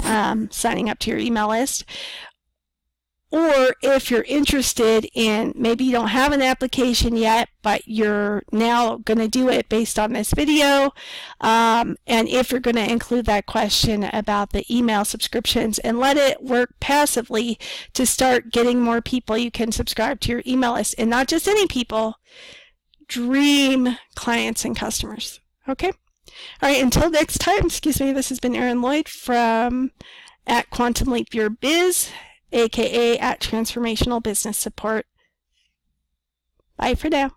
signing up to your email list. Or if you're interested in, maybe you don't have an application yet, but you're now going to do it based on this video, and if you're going to include that question about the email subscriptions and let it work passively to start getting more people you can subscribe to your email list, and not just any people, dream clients and customers. Okay? All right, until next time, this has been Erin Lloyd from Quantum Leap Your Biz, aka at Transformational Business Support. Bye for now.